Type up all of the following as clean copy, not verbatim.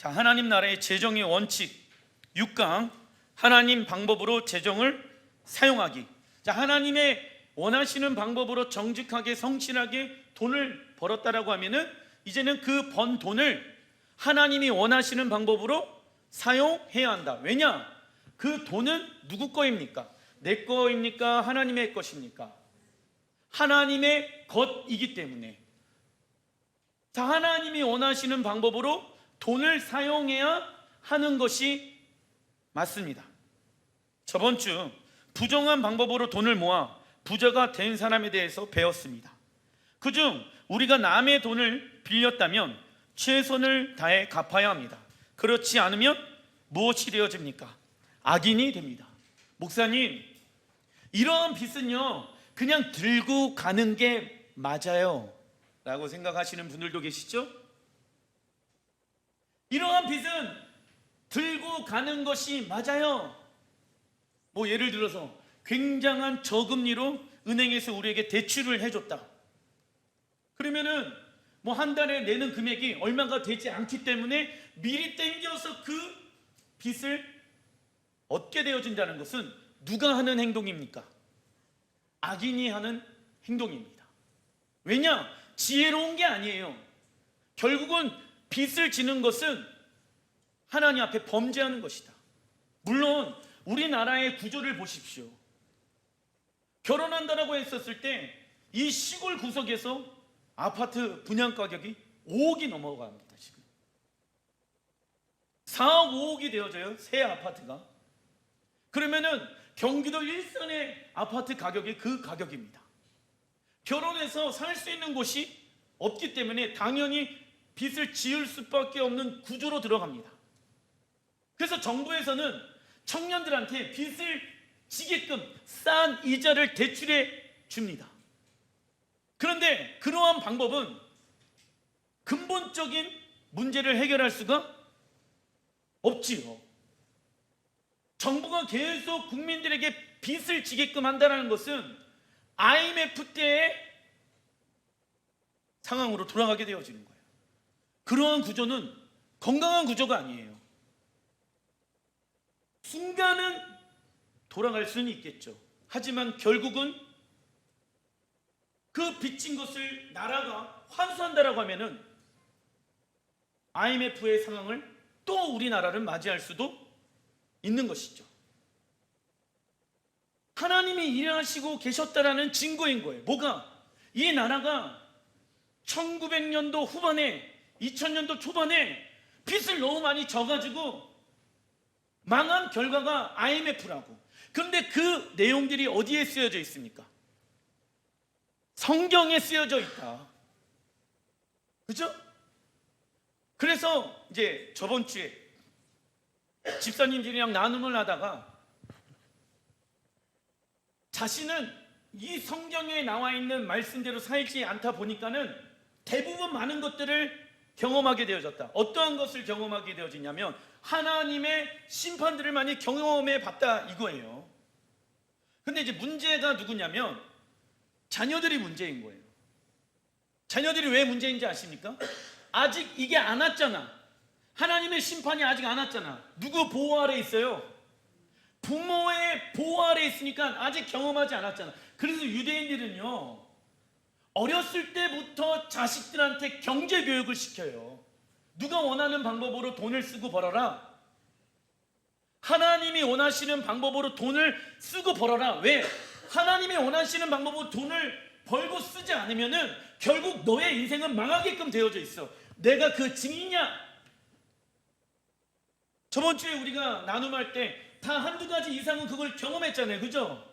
자, 하나님 나라의 재정의 원칙 6강, 하나님 방법으로 재정을 사용하기. 자, 하나님의 원하시는 방법으로 정직하게 성실하게 돈을 벌었다라고 하면은 이제는 그 번 돈을 하나님이 원하시는 방법으로 사용해야 한다. 왜냐? 그 돈은 누구 거입니까? 내 거입니까? 하나님의 것입니까? 하나님의 것이기 때문에. 자, 하나님이 원하시는 방법으로 돈을 사용해야 하는 것이 맞습니다. 저번 주 부정한 방법으로 돈을 모아 부자가 된 사람에 대해서 배웠습니다. 그중 우리가 남의 돈을 빌렸다면 최선을 다해 갚아야 합니다. 그렇지 않으면 무엇이 되어집니까? 악인이 됩니다. 목사님, 이러한 빚은요 그냥 들고 가는 게 맞아요 라고 생각하시는 분들도 계시죠? 이러한 빚은 들고 가는 것이 맞아요. 뭐 예를 들어서 굉장한 저금리로 은행에서 우리에게 대출을 해줬다. 그러면은 뭐 한 달에 내는 금액이 얼마가 되지 않기 때문에 미리 땡겨서 그 빚을 얻게 되어진다는 것은 누가 하는 행동입니까? 악인이 하는 행동입니다. 왜냐? 지혜로운 게 아니에요. 결국은 빚을 지는 것은 하나님 앞에 범죄하는 것이다. 물론 우리나라의 구조를 보십시오. 결혼한다라고 했었을 때 이 시골 구석에서 아파트 분양 가격이 5억이 넘어갑니다. 지금 4억 5억이 되어져요, 새 아파트가. 그러면은 경기도 일선의 아파트 가격이 그 가격입니다. 결혼해서 살 수 있는 곳이 없기 때문에 당연히 빚을 지을 수밖에 없는 구조로 들어갑니다. 그래서 정부에서는 청년들한테 빚을 지게끔 싼 이자를 대출해 줍니다. 그런데 그러한 방법은 근본적인 문제를 해결할 수가 없지요. 정부가 계속 국민들에게 빚을 지게끔 한다는 것은 IMF 때의 상황으로 돌아가게 되어지는 거예요. 그러한 구조는 건강한 구조가 아니에요. 순간은 돌아갈 수는 있겠죠. 하지만 결국은 그 빚진 것을 나라가 환수한다라고 하면은 IMF의 상황을 또 우리나라를 맞이할 수도 있는 것이죠. 하나님이 일하시고 계셨다라는 증거인 거예요. 뭐가? 이 나라가 1900년도 후반에 2000년도 초반에 빚을 너무 많이 져가지고 망한 결과가 IMF라고. 그런데 그 내용들이 어디에 쓰여져 있습니까? 성경에 쓰여져 있다. 그죠? 그래서 이제 저번 주에 집사님들이랑 나눔을 하다가 자신은 이 성경에 나와 있는 말씀대로 살지 않다 보니까는 대부분 많은 것들을 경험하게 되어졌다. 어떠한 것을 경험하게 되어지냐면 하나님의 심판들을 많이 경험해 봤다 이거예요. 근데 이제 문제가 누구냐면 자녀들이 문제인 거예요. 자녀들이 왜 문제인지 아십니까? 아직 이게 안 왔잖아. 하나님의 심판이 아직 안 왔잖아. 누구 보호 아래 있어요? 부모의 보호 아래 있으니까 아직 경험하지 않았잖아. 그래서 유대인들은요 어렸을 때부터 자식들한테 경제 교육을 시켜요. 누가 원하는 방법으로 돈을 쓰고 벌어라. 하나님이 원하시는 방법으로 돈을 쓰고 벌어라. 왜? 하나님이 원하시는 방법으로 돈을 벌고 쓰지 않으면은 결국 너의 인생은 망하게끔 되어져 있어. 내가 그 증인이야. 저번 주에 우리가 나눔할 때 다 한두 가지 이상은 그걸 경험했잖아요. 그죠?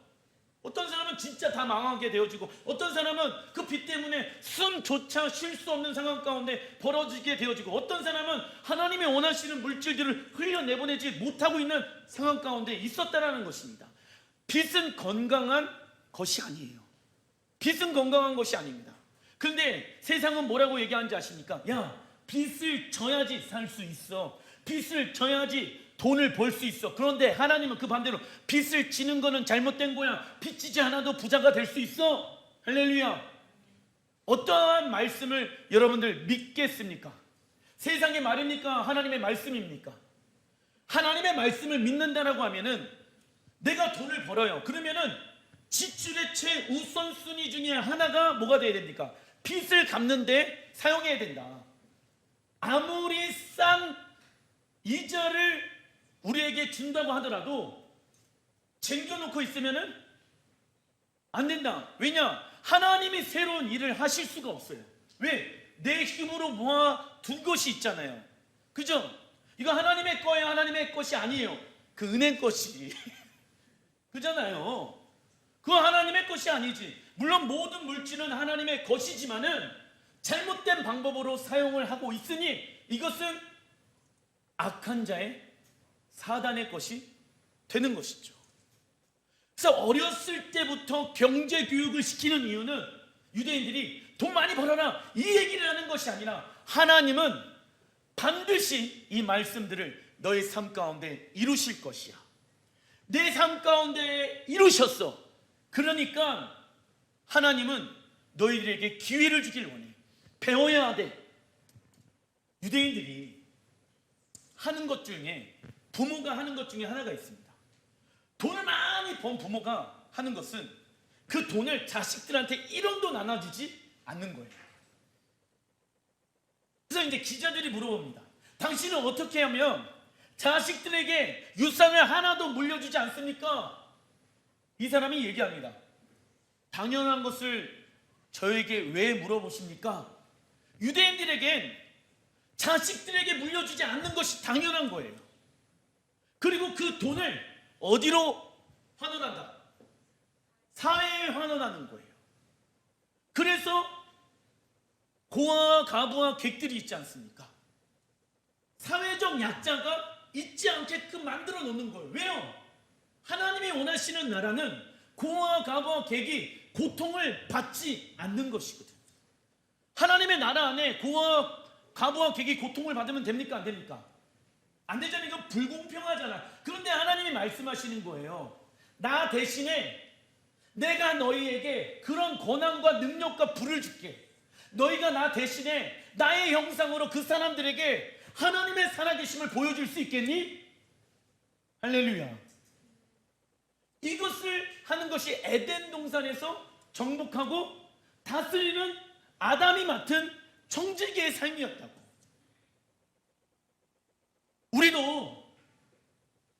어떤 사람은 진짜 다 망하게 되어지고 어떤 사람은 그 빚 때문에 숨조차 쉴 수 없는 상황 가운데 벌어지게 되어지고 어떤 사람은 하나님이 원하시는 물질들을 흘려내보내지 못하고 있는 상황 가운데 있었다라는 것입니다. 빚은 건강한 것이 아니에요. 빚은 건강한 것이 아닙니다. 그런데 세상은 뭐라고 얘기하는지 아십니까? 야, 빚을 져야지 살 수 있어. 빚을 져야지 돈을 벌 수 있어. 그런데 하나님은 그 반대로 빚을 지는 거는 잘못된 거야. 빚지지 않아도 부자가 될 수 있어. 할렐루야. 어떠한 말씀을 여러분들 믿겠습니까? 세상의 말입니까? 하나님의 말씀입니까? 하나님의 말씀을 믿는다라고 하면은 내가 돈을 벌어요. 그러면은 지출의 최우선순위 중에 하나가 뭐가 돼야 됩니까? 빚을 갚는데 사용해야 된다. 아무리 싼 이자를 우리에게 준다고 하더라도 쟁겨놓고 있으면은 안 된다. 왜냐? 하나님이 새로운 일을 하실 수가 없어요. 왜? 내 힘으로 모아둔 것이 있잖아요. 그죠? 이거 하나님의 거예요? 하나님의 것이 아니에요. 그 은행 것이 그잖아요. 그거 하나님의 것이 아니지. 물론 모든 물질은 하나님의 것이지만은 잘못된 방법으로 사용을 하고 있으니 이것은 악한 자의 사단의 것이 되는 것이죠. 그래서 어렸을 때부터 경제 교육을 시키는 이유는 유대인들이 돈 많이 벌어라 이 얘기를 하는 것이 아니라 하나님은 반드시 이 말씀들을 너의 삶 가운데 이루실 것이야. 내 삶 가운데 이루셨어. 그러니까 하나님은 너희들에게 기회를 주길 원해. 배워야 돼. 유대인들이 하는 것 중에 부모가 하는 것 중에 하나가 있습니다. 돈을 많이 번 부모가 하는 것은 그 돈을 자식들한테 1원도 나눠주지 않는 거예요. 그래서 이제 기자들이 물어봅니다. 당신은 어떻게 하면 자식들에게 유산을 하나도 물려주지 않습니까? 이 사람이 얘기합니다. 당연한 것을 저에게 왜 물어보십니까? 유대인들에겐 자식들에게 물려주지 않는 것이 당연한 거예요. 그리고 그 돈을 어디로 환원한다? 사회에 환원하는 거예요. 그래서 고아와 가부와 객들이 있지 않습니까? 사회적 약자가 있지 않게끔 만들어 놓는 거예요. 왜요? 하나님이 원하시는 나라는 고아와 가부와 객이 고통을 받지 않는 것이거든. 하나님의 나라 안에 고아와 가부와 객이 고통을 받으면 됩니까? 안 됩니까? 안 되잖아요. 이거 불공평하잖아. 그런데 하나님이 말씀하시는 거예요. 나 대신에 내가 너희에게 그런 권한과 능력과 부를 줄게. 너희가 나 대신에 나의 형상으로 그 사람들에게 하나님의 살아계심을 보여줄 수 있겠니? 할렐루야. 이것을 하는 것이 에덴 동산에서 정복하고 다스리는 아담이 맡은 청지기의 삶이었다고.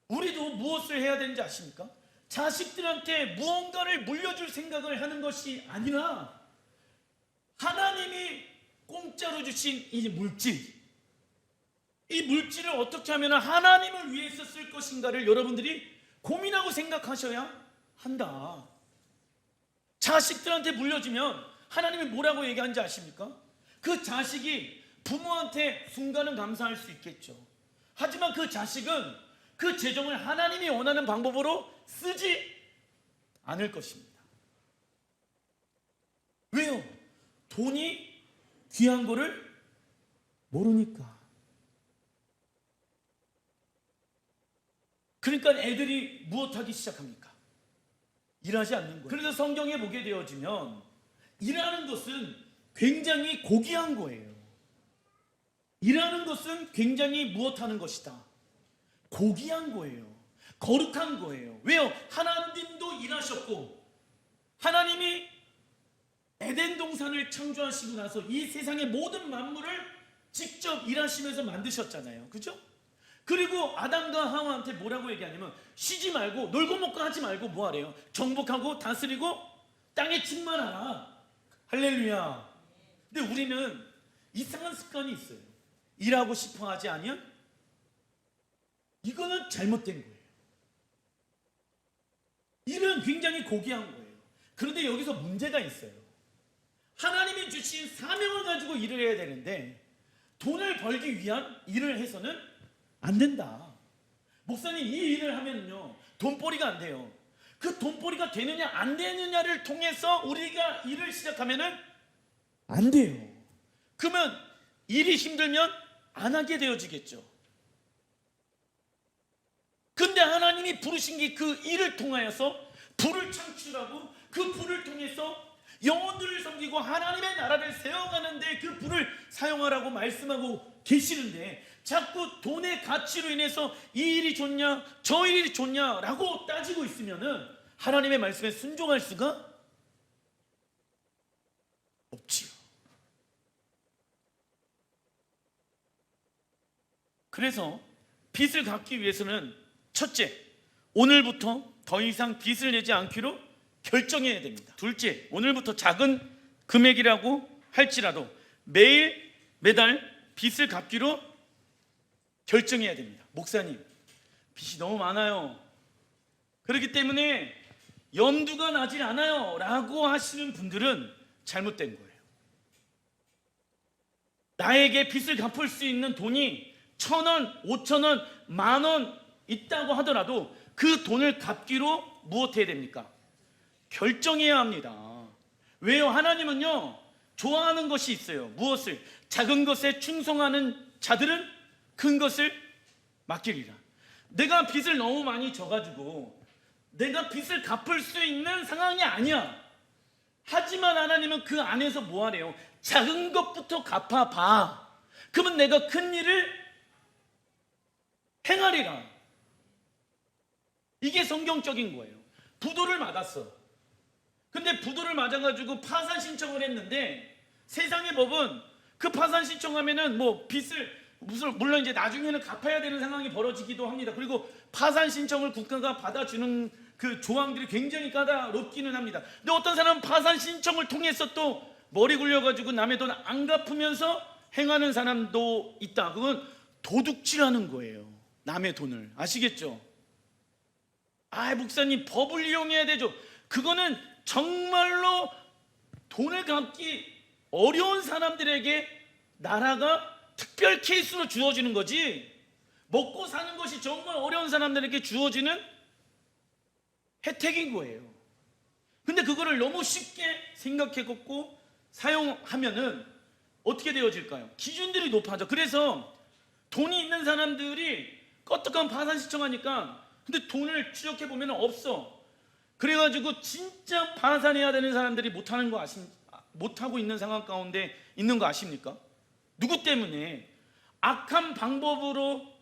우리도 무엇을 해야 되는지 아십니까? 자식들한테 무언가를 물려줄 생각을 하는 것이 아니라 하나님이 공짜로 주신 이 물질, 이 물질을 어떻게 하면 하나님을 위해서 쓸 것인가를 여러분들이 고민하고 생각하셔야 한다. 자식들한테 물려주면 하나님이 뭐라고 얘기하는지 아십니까? 그 자식이 부모한테 순간은 감사할 수 있겠죠. 하지만 그 자식은 그 재정을 하나님이 원하는 방법으로 쓰지 않을 것입니다. 왜요? 돈이 귀한 거를 모르니까. 그러니까 애들이 무엇하기 시작합니까? 일하지 않는 거예요. 그래서 성경에 보게 되어지면 일하는 것은 굉장히 고귀한 거예요. 일하는 것은 굉장히 무엇하는 것이다? 고귀한 거예요. 거룩한 거예요. 왜요? 하나님도 일하셨고 하나님이 에덴 동산을 창조하시고 나서 이 세상의 모든 만물을 직접 일하시면서 만드셨잖아요. 그죠? 그리고 아담과 하와한테 뭐라고 얘기하냐면 쉬지 말고 놀고 먹고 하지 말고 뭐 하래요? 정복하고 다스리고 땅에 충만하라. 할렐루야. 근데 우리는 이상한 습관이 있어요. 일하고 싶어 하지 않으면 이거는 잘못된 거예요. 일은 굉장히 고귀한 거예요. 그런데 여기서 문제가 있어요. 하나님이 주신 사명을 가지고 일을 해야 되는데 돈을 벌기 위한 일을 해서는 안 된다. 목사님, 이 일을 하면요 돈벌이가 안 돼요. 그 돈벌이가 되느냐 안 되느냐를 통해서 우리가 일을 시작하면은 안 돼요. 그러면 일이 힘들면 안 하게 되어지겠죠. 근데 하나님이 부르신 게 그 일을 통하여서 불을 창출하고 그 불을 통해서 영혼들을 섬기고 하나님의 나라를 세워가는데 그 불을 사용하라고 말씀하고 계시는데, 자꾸 돈의 가치로 인해서 이 일이 좋냐 저 일이 좋냐라고 따지고 있으면은 하나님의 말씀에 순종할 수가 없지요. 그래서 빚을 갚기 위해서는 첫째, 오늘부터 더 이상 빚을 내지 않기로 결정해야 됩니다. 둘째, 오늘부터 작은 금액이라고 할지라도 매일 매달 빚을 갚기로 결정해야 됩니다. 목사님, 빚이 너무 많아요. 그렇기 때문에 염두가 나질 않아요 라고 하시는 분들은 잘못된 거예요. 나에게 빚을 갚을 수 있는 돈이 1,000원, 5,000원, 10,000원 있다고 하더라도 그 돈을 갚기로 무엇해야 됩니까? 결정해야 합니다. 왜요? 하나님은요, 좋아하는 것이 있어요. 무엇을? 작은 것에 충성하는 자들은 큰 것을 맡기리라. 내가 빚을 너무 많이 져가지고 내가 빚을 갚을 수 있는 상황이 아니야. 하지만 하나님은 그 안에서 뭐 하래요? 작은 것부터 갚아봐. 그러면 내가 큰 일을 행하리라. 이게 성경적인 거예요. 부도를 맞았어. 근데 부도를 맞아가지고 파산 신청을 했는데, 세상의 법은 그 파산 신청하면은 뭐 빚을 물론 이제 나중에는 갚아야 되는 상황이 벌어지기도 합니다. 그리고 파산 신청을 국가가 받아주는 그 조항들이 굉장히 까다롭기는 합니다. 근데 어떤 사람은 파산 신청을 통해서 또 머리 굴려가지고 남의 돈 안 갚으면서 행하는 사람도 있다. 그건 도둑질하는 거예요. 남의 돈을. 아시겠죠? 목사님, 법을 이용해야 되죠. 그거는 정말로 돈을 갚기 어려운 사람들에게 나라가 특별 케이스로 주어지는 거지, 먹고 사는 것이 정말 어려운 사람들에게 주어지는 혜택인 거예요. 근데 그거를 너무 쉽게 생각해갖고 사용하면은 어떻게 되어질까요? 기준들이 높아져. 그래서 돈이 있는 사람들이 껐떡한 파산 신청하니까, 근데 돈을 추적해보면 없어. 그래가지고 진짜 파산해야 되는 사람들이 못하고 있는 상황 가운데 있는 거 아십니까? 누구 때문에? 악한 방법으로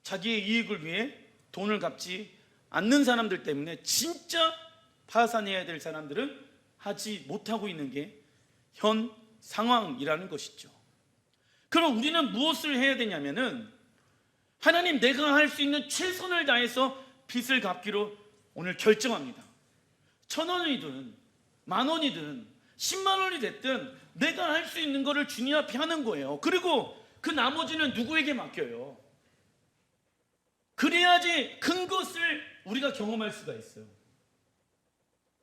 자기의 이익을 위해 돈을 갚지 않는 사람들 때문에 진짜 파산해야 될 사람들은 하지 못하고 있는 게 현 상황이라는 것이죠. 그럼 우리는 무엇을 해야 되냐면은, 하나님, 내가 할 수 있는 최선을 다해서 빚을 갚기로 오늘 결정합니다. 1,000원이든 10,000원이든 10만 원이 됐든 내가 할 수 있는 거를 주님 앞에 하는 거예요. 그리고 그 나머지는 누구에게 맡겨요? 그래야지 큰 것을 우리가 경험할 수가 있어요.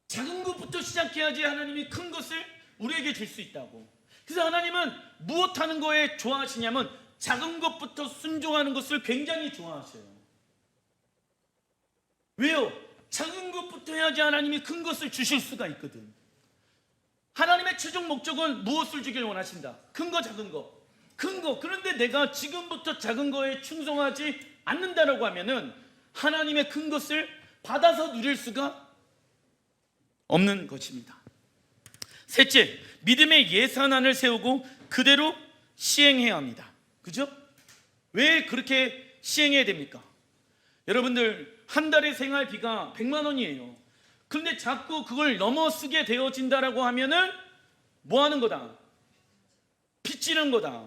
작은 것부터 시작해야지 하나님이 큰 것을 우리에게 줄 수 있다고. 그래서 하나님은 무엇하는 거에 좋아하시냐면 작은 것부터 순종하는 것을 굉장히 좋아하셔요. 왜요? 작은 것부터 해야지 하나님이 큰 것을 주실 수가 있거든. 하나님의 최종 목적은 무엇을 주길 원하신다? 큰 거, 작은 거. 큰 거. 그런데 내가 지금부터 작은 거에 충성하지 않는다라고 하면은 하나님의 큰 것을 받아서 누릴 수가 없는 것입니다. 셋째, 믿음의 예산안을 세우고 그대로 시행해야 합니다. 그죠? 왜 그렇게 시행해야 됩니까? 여러분들, 한 달의 생활비가 100만 원이에요. 그런데 자꾸 그걸 넘어쓰게 되어진다라고 하면은 뭐 하는 거다? 빚지는 거다.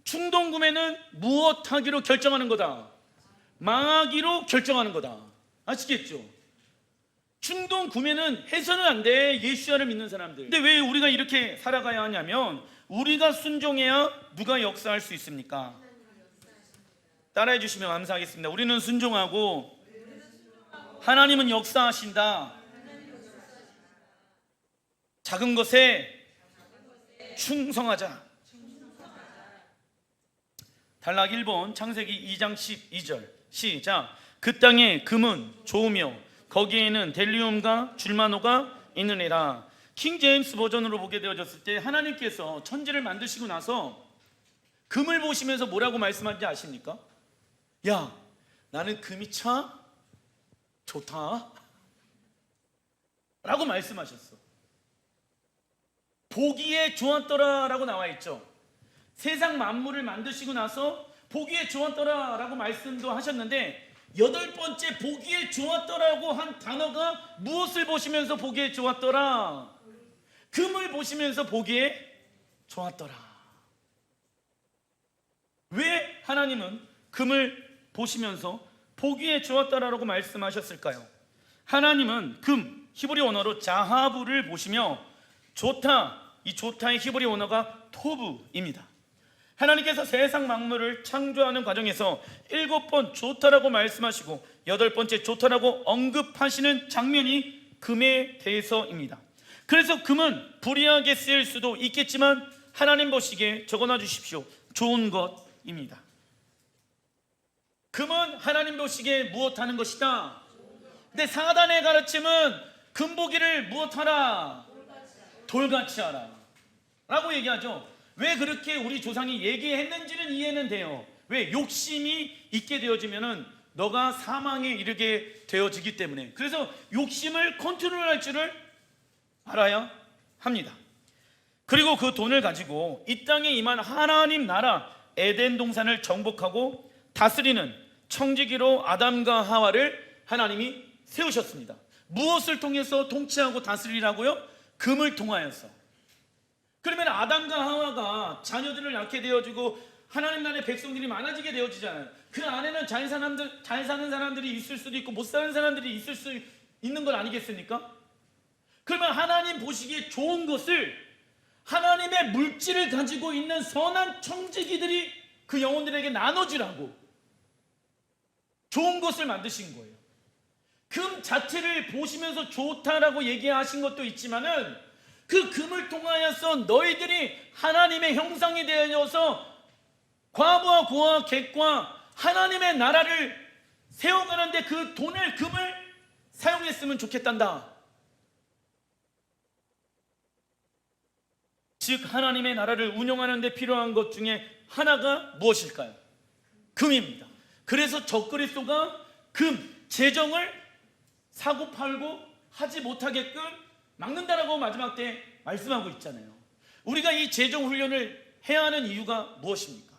충동 구매는 무엇하기로 결정하는 거다? 망하기로 결정하는 거다. 아시겠죠? 충동 구매는 해서는 안 돼, 예수야를 믿는 사람들. 근데 왜 우리가 이렇게 살아가야 하냐면, 우리가 순종해야 누가 역사할 수 있습니까? 따라해 주시면 감사하겠습니다. 우리는 순종하고 하나님은 역사하신다. 작은 것에 충성하자. 단락 1번 창세기 2장 12절 시작. 그 땅에 금은 좋으며 거기에는 델리움과 줄마노가 있느니라. 킹 제임스 버전으로 보게 되어졌을 때 하나님께서 천지를 만드시고 나서 금을 보시면서 뭐라고 말씀하는지 아십니까? 야, 나는 금이 참 좋다 라고 말씀하셨어. 보기에 좋았더라라고 나와 있죠. 세상 만물을 만드시고 나서 보기에 좋았더라라고 말씀도 하셨는데, 여덟 번째 보기에 좋았더라고 한 단어가 무엇을 보시면서 보기에 좋았더라? 금을 보시면서 보기에 좋았더라. 왜 하나님은 금을 보시면서 보기에 좋았더라라고 말씀하셨을까요? 하나님은 금, 히브리 언어로 자하부를 보시며 좋다, 이 좋다의 히브리 언어가 토부입니다. 하나님께서 세상 만물을 창조하는 과정에서 7번 좋다라고 말씀하시고 8번째 좋다라고 언급하시는 장면이 금에 대해서입니다. 그래서 금은 불이하게 쓰일 수도 있겠지만 하나님 보시기에 적어놔 주십시오. 좋은 것입니다. 금은 하나님 보시기에 무엇하는 것이다? 근데 사단의 가르침은 금보기를 무엇하라? 돌같이 하라 라고 얘기하죠. 왜 그렇게 우리 조상이 얘기했는지는 이해는 돼요. 왜? 욕심이 있게 되어지면은 너가 사망에 이르게 되어지기 때문에. 그래서 욕심을 컨트롤할 줄을 알아야 합니다. 그리고 그 돈을 가지고 이 땅에 임한 하나님 나라 에덴 동산을 정복하고 다스리는 청지기로 아담과 하와를 하나님이 세우셨습니다. 무엇을 통해서 통치하고 다스리라고요? 금을 통하여서. 그러면 아담과 하와가 자녀들을 낳게 되어지고 하나님 나라의 백성들이 많아지게 되어지잖아요. 그 안에는 잘 사는 사람들이 있을 수도 있고 못 사는 사람들이 있을 수 있는 것 아니겠습니까? 그러면 하나님 보시기에 좋은 것을 하나님의 물질을 가지고 있는 선한 청지기들이 그 영혼들에게 나눠주라고 좋은 것을 만드신 거예요. 금 자체를 보시면서 좋다라고 얘기하신 것도 있지만은 그 금을 통하여서 너희들이 하나님의 형상이 되어서 과부와 고와 객과 하나님의 나라를 세워가는데 그 돈을, 금을 사용했으면 좋겠단다. 즉 하나님의 나라를 운영하는 데 필요한 것 중에 하나가 무엇일까요? 금입니다. 그래서 적그리스도가 금, 재정을 사고 팔고 하지 못하게끔 막는다라고 마지막 때 말씀하고 있잖아요. 우리가 이 재정 훈련을 해야 하는 이유가 무엇입니까?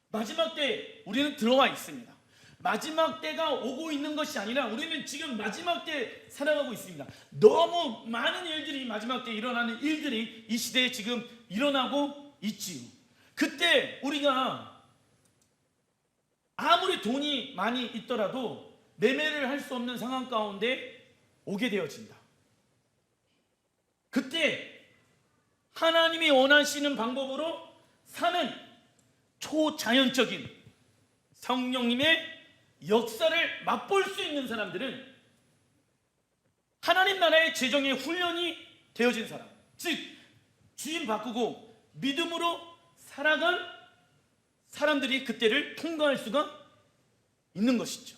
마지막 때 우리는 들어와 있습니다. 마지막 때가 오고 있는 것이 아니라 우리는 지금 마지막 때 살아가고 있습니다. 너무 많은 일들이, 마지막 때 일어나는 일들이 이 시대에 지금 일어나고 있지요. 그때 우리가 아무리 돈이 많이 있더라도 매매를 할 수 없는 상황 가운데 오게 되어진다. 그때 하나님이 원하시는 방법으로 사는 초자연적인 성령님의 역사를 맛볼 수 있는 사람들은 하나님 나라의 재정의 훈련이 되어진 사람, 즉 주인 바꾸고 믿음으로 살아간 사람들이 그때를 통과할 수가 있는 것이죠.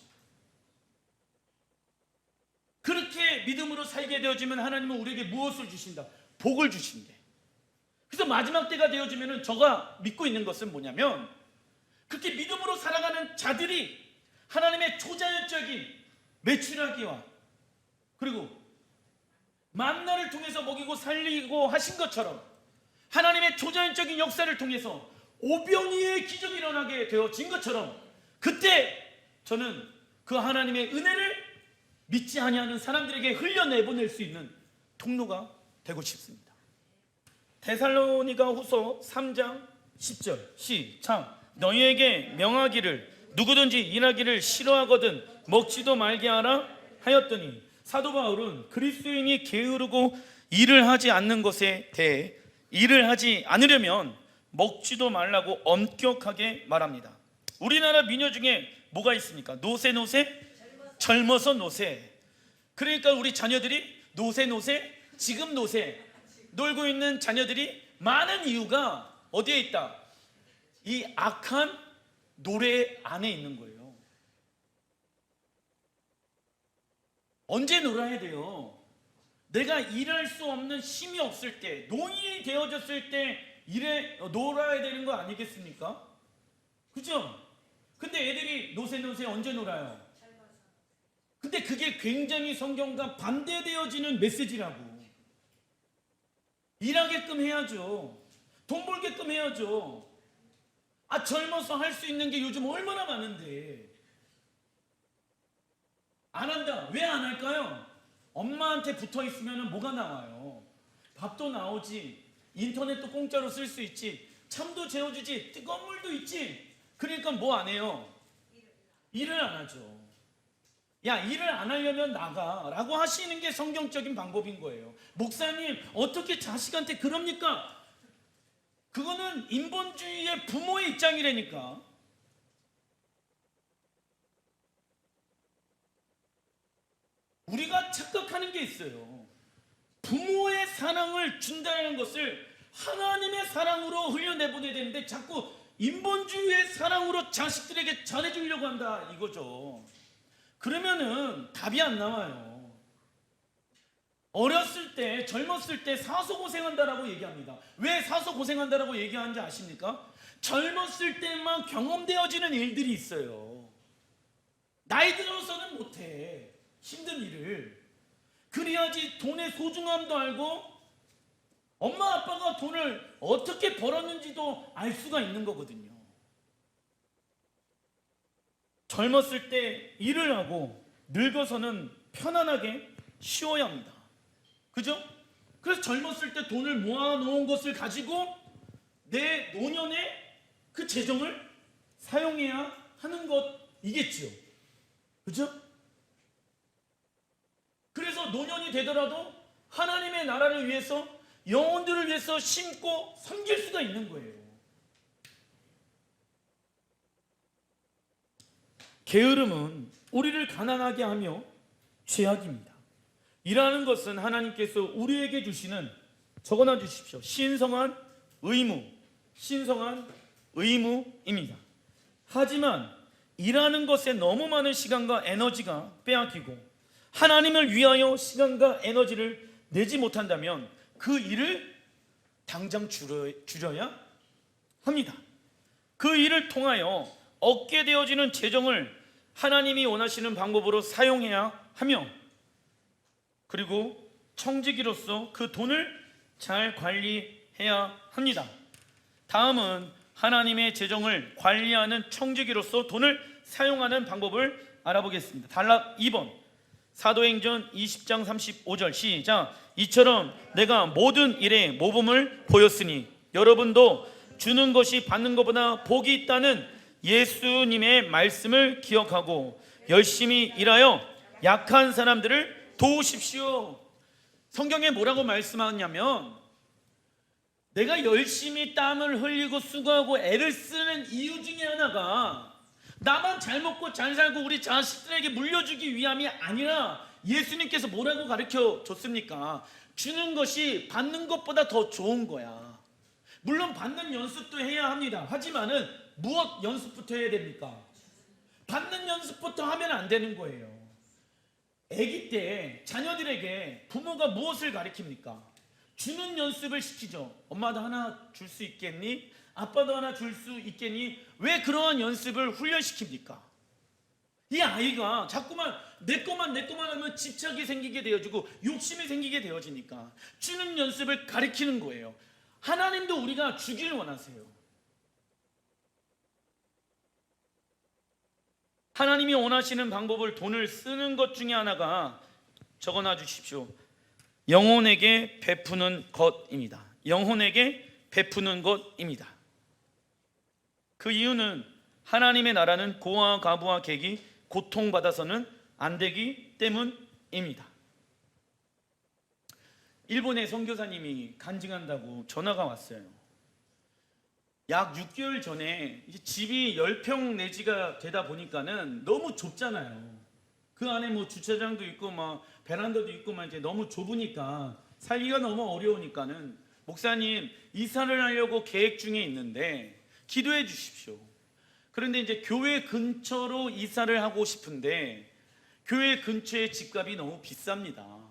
그렇게 믿음으로 살게 되어지면 하나님은 우리에게 무엇을 주신다? 복을 주신대. 그래서 마지막 때가 되어지면 저가 믿고 있는 것은 뭐냐면, 그렇게 믿음으로 살아가는 자들이 하나님의 초자연적인 매출하기와 그리고 만나를 통해서 먹이고 살리고 하신 것처럼 하나님의 초자연적인 역사를 통해서 오병이의 기적이 일어나게 되어진 것처럼, 그때 저는 그 하나님의 은혜를 믿지 아니하는 사람들에게 흘려내보낼 수 있는 통로가 되고 싶습니다. 데살로니가 후서 3장 10절 시작. 너희에게 명하기를 누구든지 일하기를 싫어하거든 먹지도 말게 하라 하였더니, 사도 바울은 그리스도인이 게으르고 일을 하지 않는 것에 대해 일을 하지 않으려면 먹지도 말라고 엄격하게 말합니다. 우리나라 민요 중에 뭐가 있습니까? 노세 노세, 젊어서 노세. 그러니까 우리 자녀들이 노세 노세, 지금 노세 놀고 있는 자녀들이 많은 이유가 어디에 있다? 이 악한 노래 안에 있는 거예요. 언제 놀아야 돼요? 내가 일할 수 없는 힘이 없을 때, 노인이 되어졌을 때 놀아야 되는 거 아니겠습니까? 그죠? 근데 애들이 노세 노세 언제 놀아요? 근데 그게 굉장히 성경과 반대되어지는 메시지라고. 일하게끔 해야죠. 돈 벌게끔 해야죠. 젊어서 할 수 있는 게 요즘 얼마나 많은데 안 한다. 왜 안 할까요? 엄마한테 붙어 있으면 뭐가 나와요? 밥도 나오지, 인터넷도 공짜로 쓸 수 있지, 참도 재워주지, 뜨거운 물도 있지. 그러니까 뭐 안 해요? 일을 안 하죠. 야, 일을 안 하려면 나가라고 하시는 게 성경적인 방법인 거예요. 목사님, 어떻게 자식한테 그럽니까? 그거는 인본주의의 부모의 입장이라니까. 우리가 착각하는 게 있어요. 부모의 사랑을 준다는 것을 하나님의 사랑으로 흘려내보내야 되는데 자꾸 인본주의의 사랑으로 자식들에게 전해주려고 한다 이거죠. 그러면은 답이 안 나와요. 어렸을 때, 젊었을 때 사서 고생한다라고 얘기합니다. 왜 사서 고생한다라고 얘기하는지 아십니까? 젊었을 때만 경험되어지는 일들이 있어요. 나이 들어서는 못해, 힘든 일을. 그래야지 돈의 소중함도 알고 엄마 아빠가 돈을 어떻게 벌었는지도 알 수가 있는 거거든요. 젊었을 때 일을 하고 늙어서는 편안하게 쉬어야 합니다. 그죠? 그래서 젊었을 때 돈을 모아놓은 것을 가지고 내 노년에 그 재정을 사용해야 하는 것이겠지요. 그죠? 그래서 노년이 되더라도 하나님의 나라를 위해서, 영혼들을 위해서 심고 섬길 수가 있는 거예요. 게으름은 우리를 가난하게 하며 죄악입니다. 일하는 것은 하나님께서 우리에게 주시는, 적어놔 주십시오, 신성한 의무입니다. 하지만 일하는 것에 너무 많은 시간과 에너지가 빼앗기고 하나님을 위하여 시간과 에너지를 내지 못한다면 그 일을 당장 줄여야 합니다. 그 일을 통하여 얻게 되어지는 재정을 하나님이 원하시는 방법으로 사용해야 하며, 그리고 청지기로서 그 돈을 잘 관리해야 합니다. 다음은 하나님의 재정을 관리하는 청지기로서 돈을 사용하는 방법을 알아보겠습니다. 단락 2번, 사도행전 20장 35절 시작. 이처럼 내가 모든 일에 모범을 보였으니 여러분도 주는 것이 받는 것보다 복이 있다는 예수님의 말씀을 기억하고 열심히 일하여 약한 사람들을 도우십시오. 성경에 뭐라고 말씀하냐면, 내가 열심히 땀을 흘리고 수고하고 애를 쓰는 이유 중에 하나가 나만 잘 먹고 잘 살고 우리 자식들에게 물려주기 위함이 아니라, 예수님께서 뭐라고 가르쳐 줬습니까? 주는 것이 받는 것보다 더 좋은 거야. 물론 받는 연습도 해야 합니다. 하지만은 무엇 연습부터 해야 됩니까? 받는 연습부터 하면 안 되는 거예요. 아기 때 자녀들에게 부모가 무엇을 가르칩니까? 주는 연습을 시키죠. 엄마도 하나 줄 수 있겠니? 아빠도 하나 줄 수 있겠니? 왜 그러한 연습을 훈련시킵니까? 이 아이가 자꾸만 내 것만 하면 집착이 생기게 되어지고 욕심이 생기게 되어지니까 주는 연습을 가르치는 거예요. 하나님도 우리가 주길 원하세요. 하나님이 원하시는 방법을 돈을 쓰는 것 중에 하나가, 적어놔 주십시오, 영혼에게 베푸는 것입니다. 영혼에게 베푸는 것입니다. 그 이유는 하나님의 나라는 고아와 과부와 객이 고통받아서는 안 되기 때문입니다. 일본의 선교사님이 간증한다고 전화가 왔어요. 약 6개월 전에 집이 10평 내지가 되다 보니까는 너무 좁잖아요. 그 안에 뭐 주차장도 있고 막 베란다도 있고 막 이제 너무 좁으니까 살기가 너무 어려우니까는, 목사님 이사를 하려고 계획 중에 있는데 기도해 주십시오. 그런데 이제 교회 근처로 이사를 하고 싶은데 교회 근처의 집값이 너무 비쌉니다.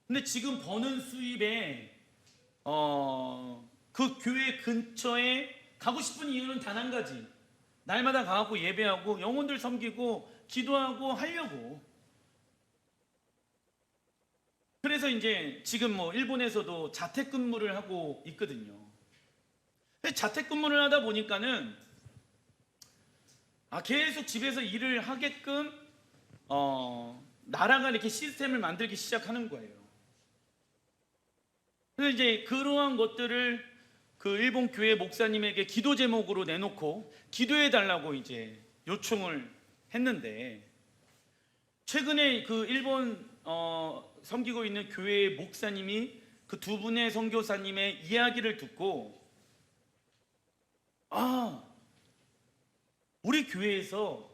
근데 지금 버는 수입에 그 교회 근처에 가고 싶은 이유는 단 한 가지, 날마다 가고 예배하고 영혼들 섬기고 기도하고 하려고. 그래서 이제 지금 뭐 일본에서도 자택근무를 하고 있거든요. 자택근무를 하다 보니까는 계속 집에서 일을 하게끔 나라가 이렇게 시스템을 만들기 시작하는 거예요. 그래서 이제 그러한 것들을 그 일본 교회 목사님에게 기도 제목으로 내놓고 기도해 달라고 이제 요청을 했는데, 최근에 그 일본 섬기고 있는 교회의 목사님이 그 두 분의 선교사님의 이야기를 듣고 우리 교회에서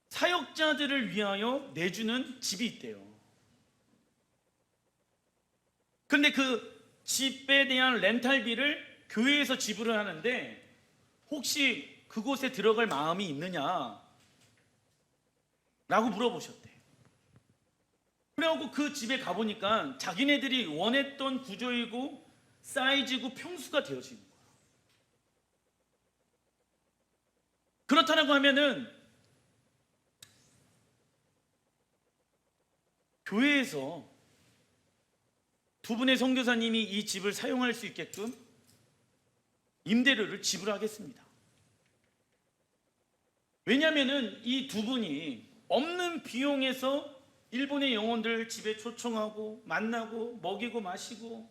사역자들을 위하여 내주는 집이 있대요. 그런데 그 집에 대한 렌탈비를 교회에서 지불을 하는데 혹시 그곳에 들어갈 마음이 있느냐 라고 물어보셨대. 그래갖고 그 집에 가보니까 자기네들이 원했던 구조이고 사이즈고 평수가 되어지는 거야. 그렇다고 하면은 교회에서 두 분의 선교사님이 이 집을 사용할 수 있게끔 임대료를 지불하겠습니다. 왜냐하면은 이 두 분이 없는 비용에서 일본의 영혼들 집에 초청하고 만나고 먹이고 마시고,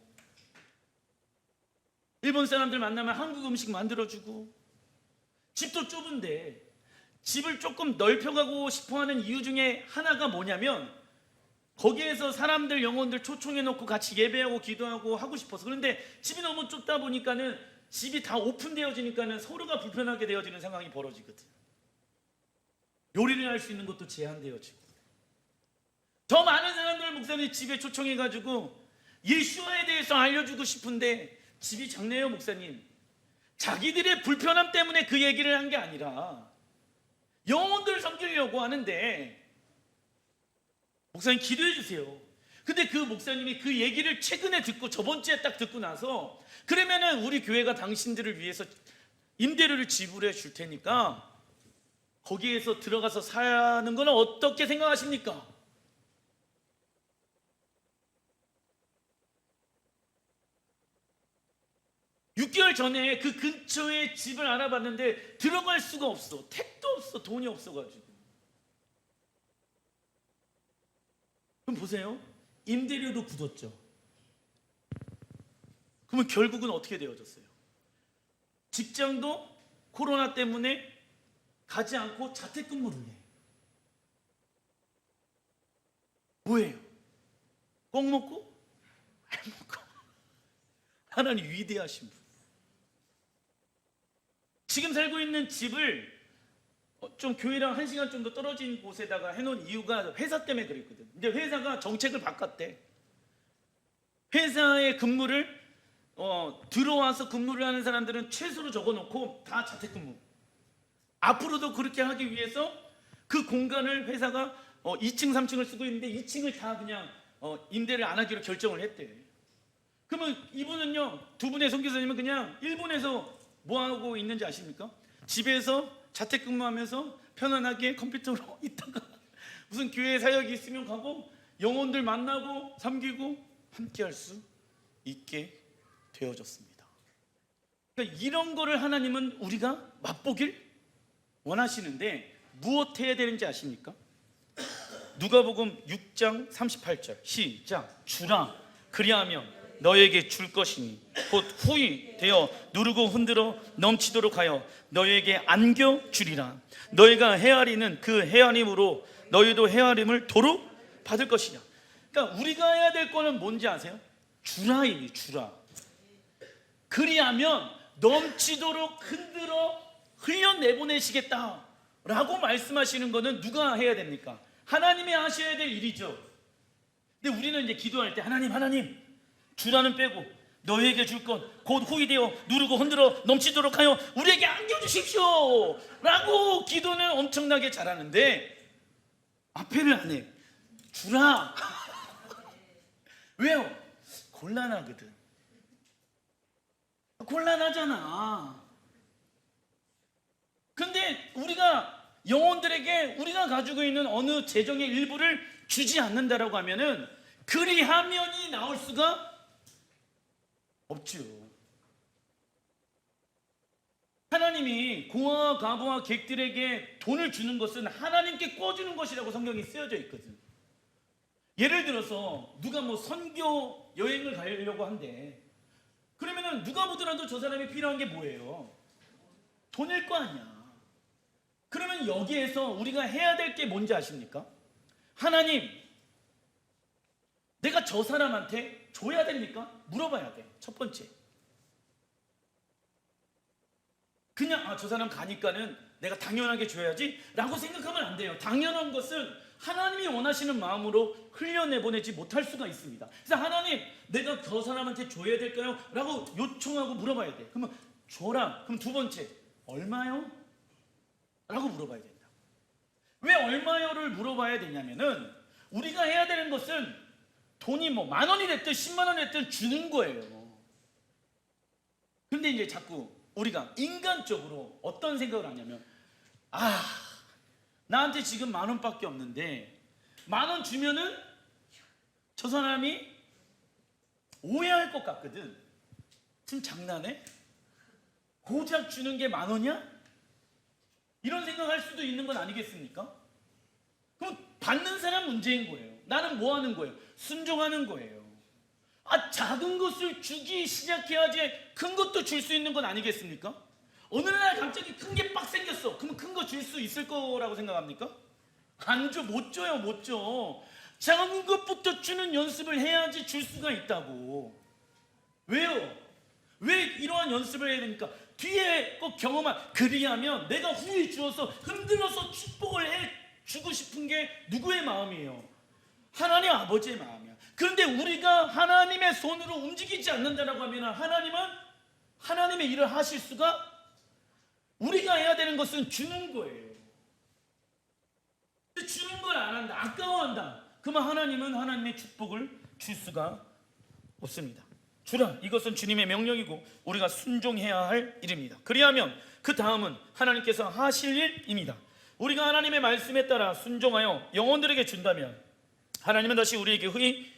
일본 사람들 만나면 한국 음식 만들어주고, 집도 좁은데 집을 조금 넓혀가고 싶어하는 이유 중에 하나가 뭐냐면 거기에서 사람들 영혼들 초청해놓고 같이 예배하고 기도하고 하고 싶어서. 그런데 집이 너무 좁다 보니까는 집이 다 오픈되어지니까는 서로가 불편하게 되어지는 상황이 벌어지거든. 요리를 할 수 있는 것도 제한되어지고, 더 많은 사람들 목사님 집에 초청해가지고 예수와에 대해서 알려주고 싶은데 집이 작네요. 목사님, 자기들의 불편함 때문에 그 얘기를 한 게 아니라 영혼들 섬기려고 하는데 목사님 기도해 주세요. 근데 그 목사님이 그 얘기를 최근에 듣고 저번 주에 딱 듣고 나서, 그러면은 우리 교회가 당신들을 위해서 임대료를 지불해 줄 테니까 거기에서 들어가서 사는 건 어떻게 생각하십니까? (6개월) 전에 그 근처에 집을 알아봤는데 들어갈 수가 없어. 택도 없어. 돈이 없어가지고. 그럼 보세요, 임대료도 굳었죠. 그러면 결국은 어떻게 되어졌어요? 직장도 코로나 때문에 가지 않고 자택근무를 해. 뭐예요? 꼭 먹고 안 먹고. 하나님 위대하신 분. 지금 살고 있는 집을 좀 교회랑 1시간 정도 떨어진 곳에다가 해놓은 이유가 회사 때문에 그랬거든. 근데 회사가 정책을 바꿨대. 회사의 근무를 들어와서 근무를 하는 사람들은 최소로 적어놓고 다 자택근무. 앞으로도 그렇게 하기 위해서 그 공간을 회사가 2층 3층을 쓰고 있는데 2층을 다 그냥 임대를 안 하기로 결정을 했대. 그러면 이분은요, 두 분의 선교사님은 그냥 일본에서 뭐 하고 있는지 아십니까? 집에서 자택근무하면서 편안하게 컴퓨터로 있다가 무슨 교회 사역이 있으면 가고 영혼들 만나고 섬기고 함께 할 수 있게 되어졌습니다. 그러니까 이런 거를 하나님은 우리가 맛보길 원하시는데 무엇 해야 되는지 아십니까? 누가복음 6장 38절 시작. 주라, 그리하면 너에게 줄 것이니 곧 후히 되어 누르고 흔들어 넘치도록 하여 너에게 안겨 주리라. 너희가 헤아리는 그 헤아림으로 너희도 헤아림을 도로 받을 것이냐. 그러니까 우리가 해야 될 거는 뭔지 아세요? 주라이니, 주라. 그리하면 넘치도록 흔들어 흘려내보내시겠다 라고 말씀하시는 거는 누가 해야 됩니까? 하나님이 하셔야 될 일이죠. 근데 우리는 이제 기도할 때 하나님 주라는 빼고 너희에게 줄 것 곧 후히 되어 누르고 흔들어 넘치도록 하여 우리에게 안겨주십시오 라고 기도는 엄청나게 잘하는데 앞에를 안 해. 주라. 왜요? 곤란하거든. 곤란하잖아. 근데 우리가 영혼들에게 우리가 가지고 있는 어느 재정의 일부를 주지 않는다라고 하면은 그리하면이 나올 수가 없죠. 하나님이 고아와 과부와 객들에게 돈을 주는 것은 하나님께 꿔주는 것이라고 성경에 쓰여져 있거든. 예를 들어서 누가 뭐 선교 여행을 가려고 한대. 그러면은 누가 보더라도 저 사람이 필요한 게 뭐예요? 돈일 거 아니야. 그러면 여기에서 우리가 해야 될 게 뭔지 아십니까? 하나님, 내가 저 사람한테 줘야 됩니까? 물어봐야 돼. 첫 번째. 그냥 저 사람 가니까는 내가 당연하게 줘야지 라고 생각하면 안 돼요. 당연한 것은 하나님이 원하시는 마음으로 흘려내보내지 못할 수가 있습니다. 그래서 하나님, 내가 저 사람한테 줘야 될까요? 라고 요청하고 물어봐야 돼. 그러면 줘라. 그럼 두 번째, 얼마요? 라고 물어봐야 된다. 왜 얼마요를 물어봐야 되냐면은 우리가 해야 되는 것은 돈이 뭐 10,000원이 됐든 100,000원이 됐든 주는 거예요. 근데 이제 자꾸 우리가 인간적으로 어떤 생각을 하냐면 나한테 지금 10,000원밖에 없는데 10,000원 주면은 저 사람이 오해할 것 같거든. 지금 장난해? 고작 주는 게 10,000원이야? 이런 생각할 수도 있는 건 아니겠습니까? 그럼 받는 사람 문제인 거예요. 나는 뭐 하는 거예요? 순종하는 거예요. 작은 것을 주기 시작해야지 큰 것도 줄 수 있는 건 아니겠습니까? 어느 날 갑자기 큰 게 빡 생겼어. 그럼 큰 거 줄 수 있을 거라고 생각합니까? 안 줘, 못 줘요, 못 줘. 작은 것부터 주는 연습을 해야지 줄 수가 있다고. 왜요? 왜 이러한 연습을 해야 됩니까? 뒤에 꼭 경험한 그리하면 내가 후에 주어서 흔들어서 축복을 해 주고 싶은 게 누구의 마음이에요? 하나님 아버지의 마음이야. 그런데 우리가 하나님의 손으로 움직이지 않는다라고 하면 하나님은 하나님의 일을 하실 수가, 우리가 해야 되는 것은 주는 거예요. 주는 걸 안 한다, 아까워한다. 그러면 하나님은 하나님의 축복을 줄 수가 없습니다. 주라, 이것은 주님의 명령이고 우리가 순종해야 할 일입니다. 그리하면 그 다음은 하나님께서 하실 일입니다. 우리가 하나님의 말씀에 따라 순종하여 영혼들에게 준다면 하나님은 다시 우리에게 흙이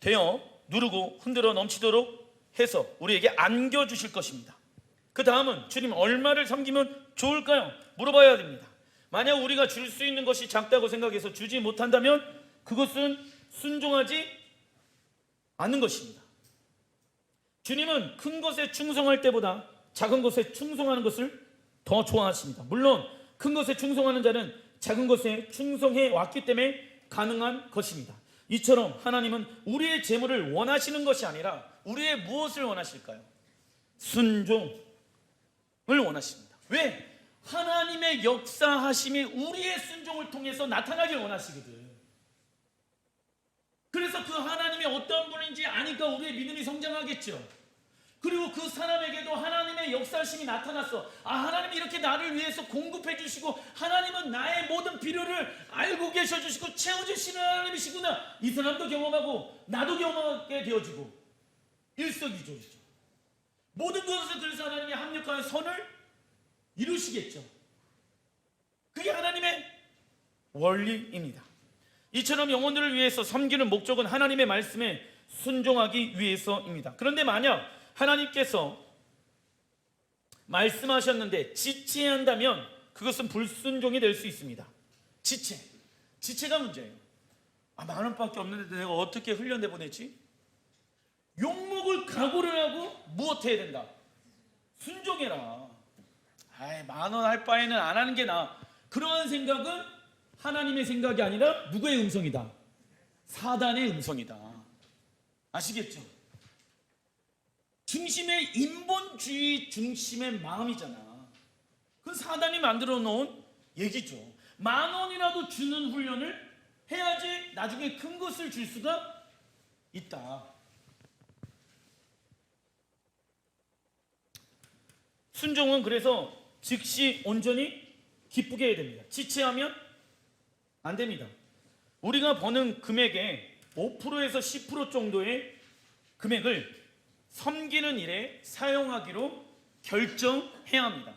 되어 누르고 흔들어 넘치도록 해서 우리에게 안겨주실 것입니다. 그 다음은 주님 얼마를 섬기면 좋을까요? 물어봐야 됩니다. 만약 우리가 줄 수 있는 것이 작다고 생각해서 주지 못한다면 그것은 순종하지 않는 것입니다. 주님은 큰 것에 충성할 때보다 작은 것에 충성하는 것을 더 좋아하십니다. 물론 큰 것에 충성하는 자는 작은 것에 충성해 왔기 때문에 가능한 것입니다. 이처럼 하나님은 우리의 재물을 원하시는 것이 아니라 우리의 무엇을 원하실까요? 순종을 원하십니다. 왜? 하나님의 역사하심이 우리의 순종을 통해서 나타나길 원하시거든. 그래서 그 하나님이 어떤 분인지 아니까 우리의 믿음이 성장하겠죠. 그리고 그 사람에게도 하나님의 역사하심이 나타났어. 하나님이 이렇게 나를 위해서 공급해 주시고 하나님은 나의 모든 필요를 알고 계셔 주시고 채워주시는 하나님이시구나. 이 사람도 경험하고 나도 경험하게 되어지고 일석이조이죠. 모든 것을 그래서 하나님이 합력하여 선을 이루시겠죠. 그게 하나님의 원리입니다. 이처럼 영혼들을 위해서 섬기는 목적은 하나님의 말씀에 순종하기 위해서입니다. 그런데 만약 하나님께서 말씀하셨는데 지체한다면 그것은 불순종이 될 수 있습니다. 지체가 문제예요. 10,000원밖에 없는데 내가 어떻게 흘려내보내지? 욕먹을 각오를 하고 무엇 해야 된다? 순종해라. 10,000원 할 바에는 안 하는 게 나아. 그러한 생각은 하나님의 생각이 아니라 누구의 음성이다? 사단의 음성이다. 아시겠죠? 중심의 인본주의 중심의 마음이잖아. 그 사단이 만들어 놓은 얘기죠. 10,000원이라도 주는 훈련을 해야지 나중에 큰 것을 줄 수가 있다. 순종은 그래서 즉시 온전히 기쁘게 해야 됩니다. 지체하면 안 됩니다. 우리가 버는 금액의 5%에서 10% 정도의 금액을 섬기는 일에 사용하기로 결정해야 합니다.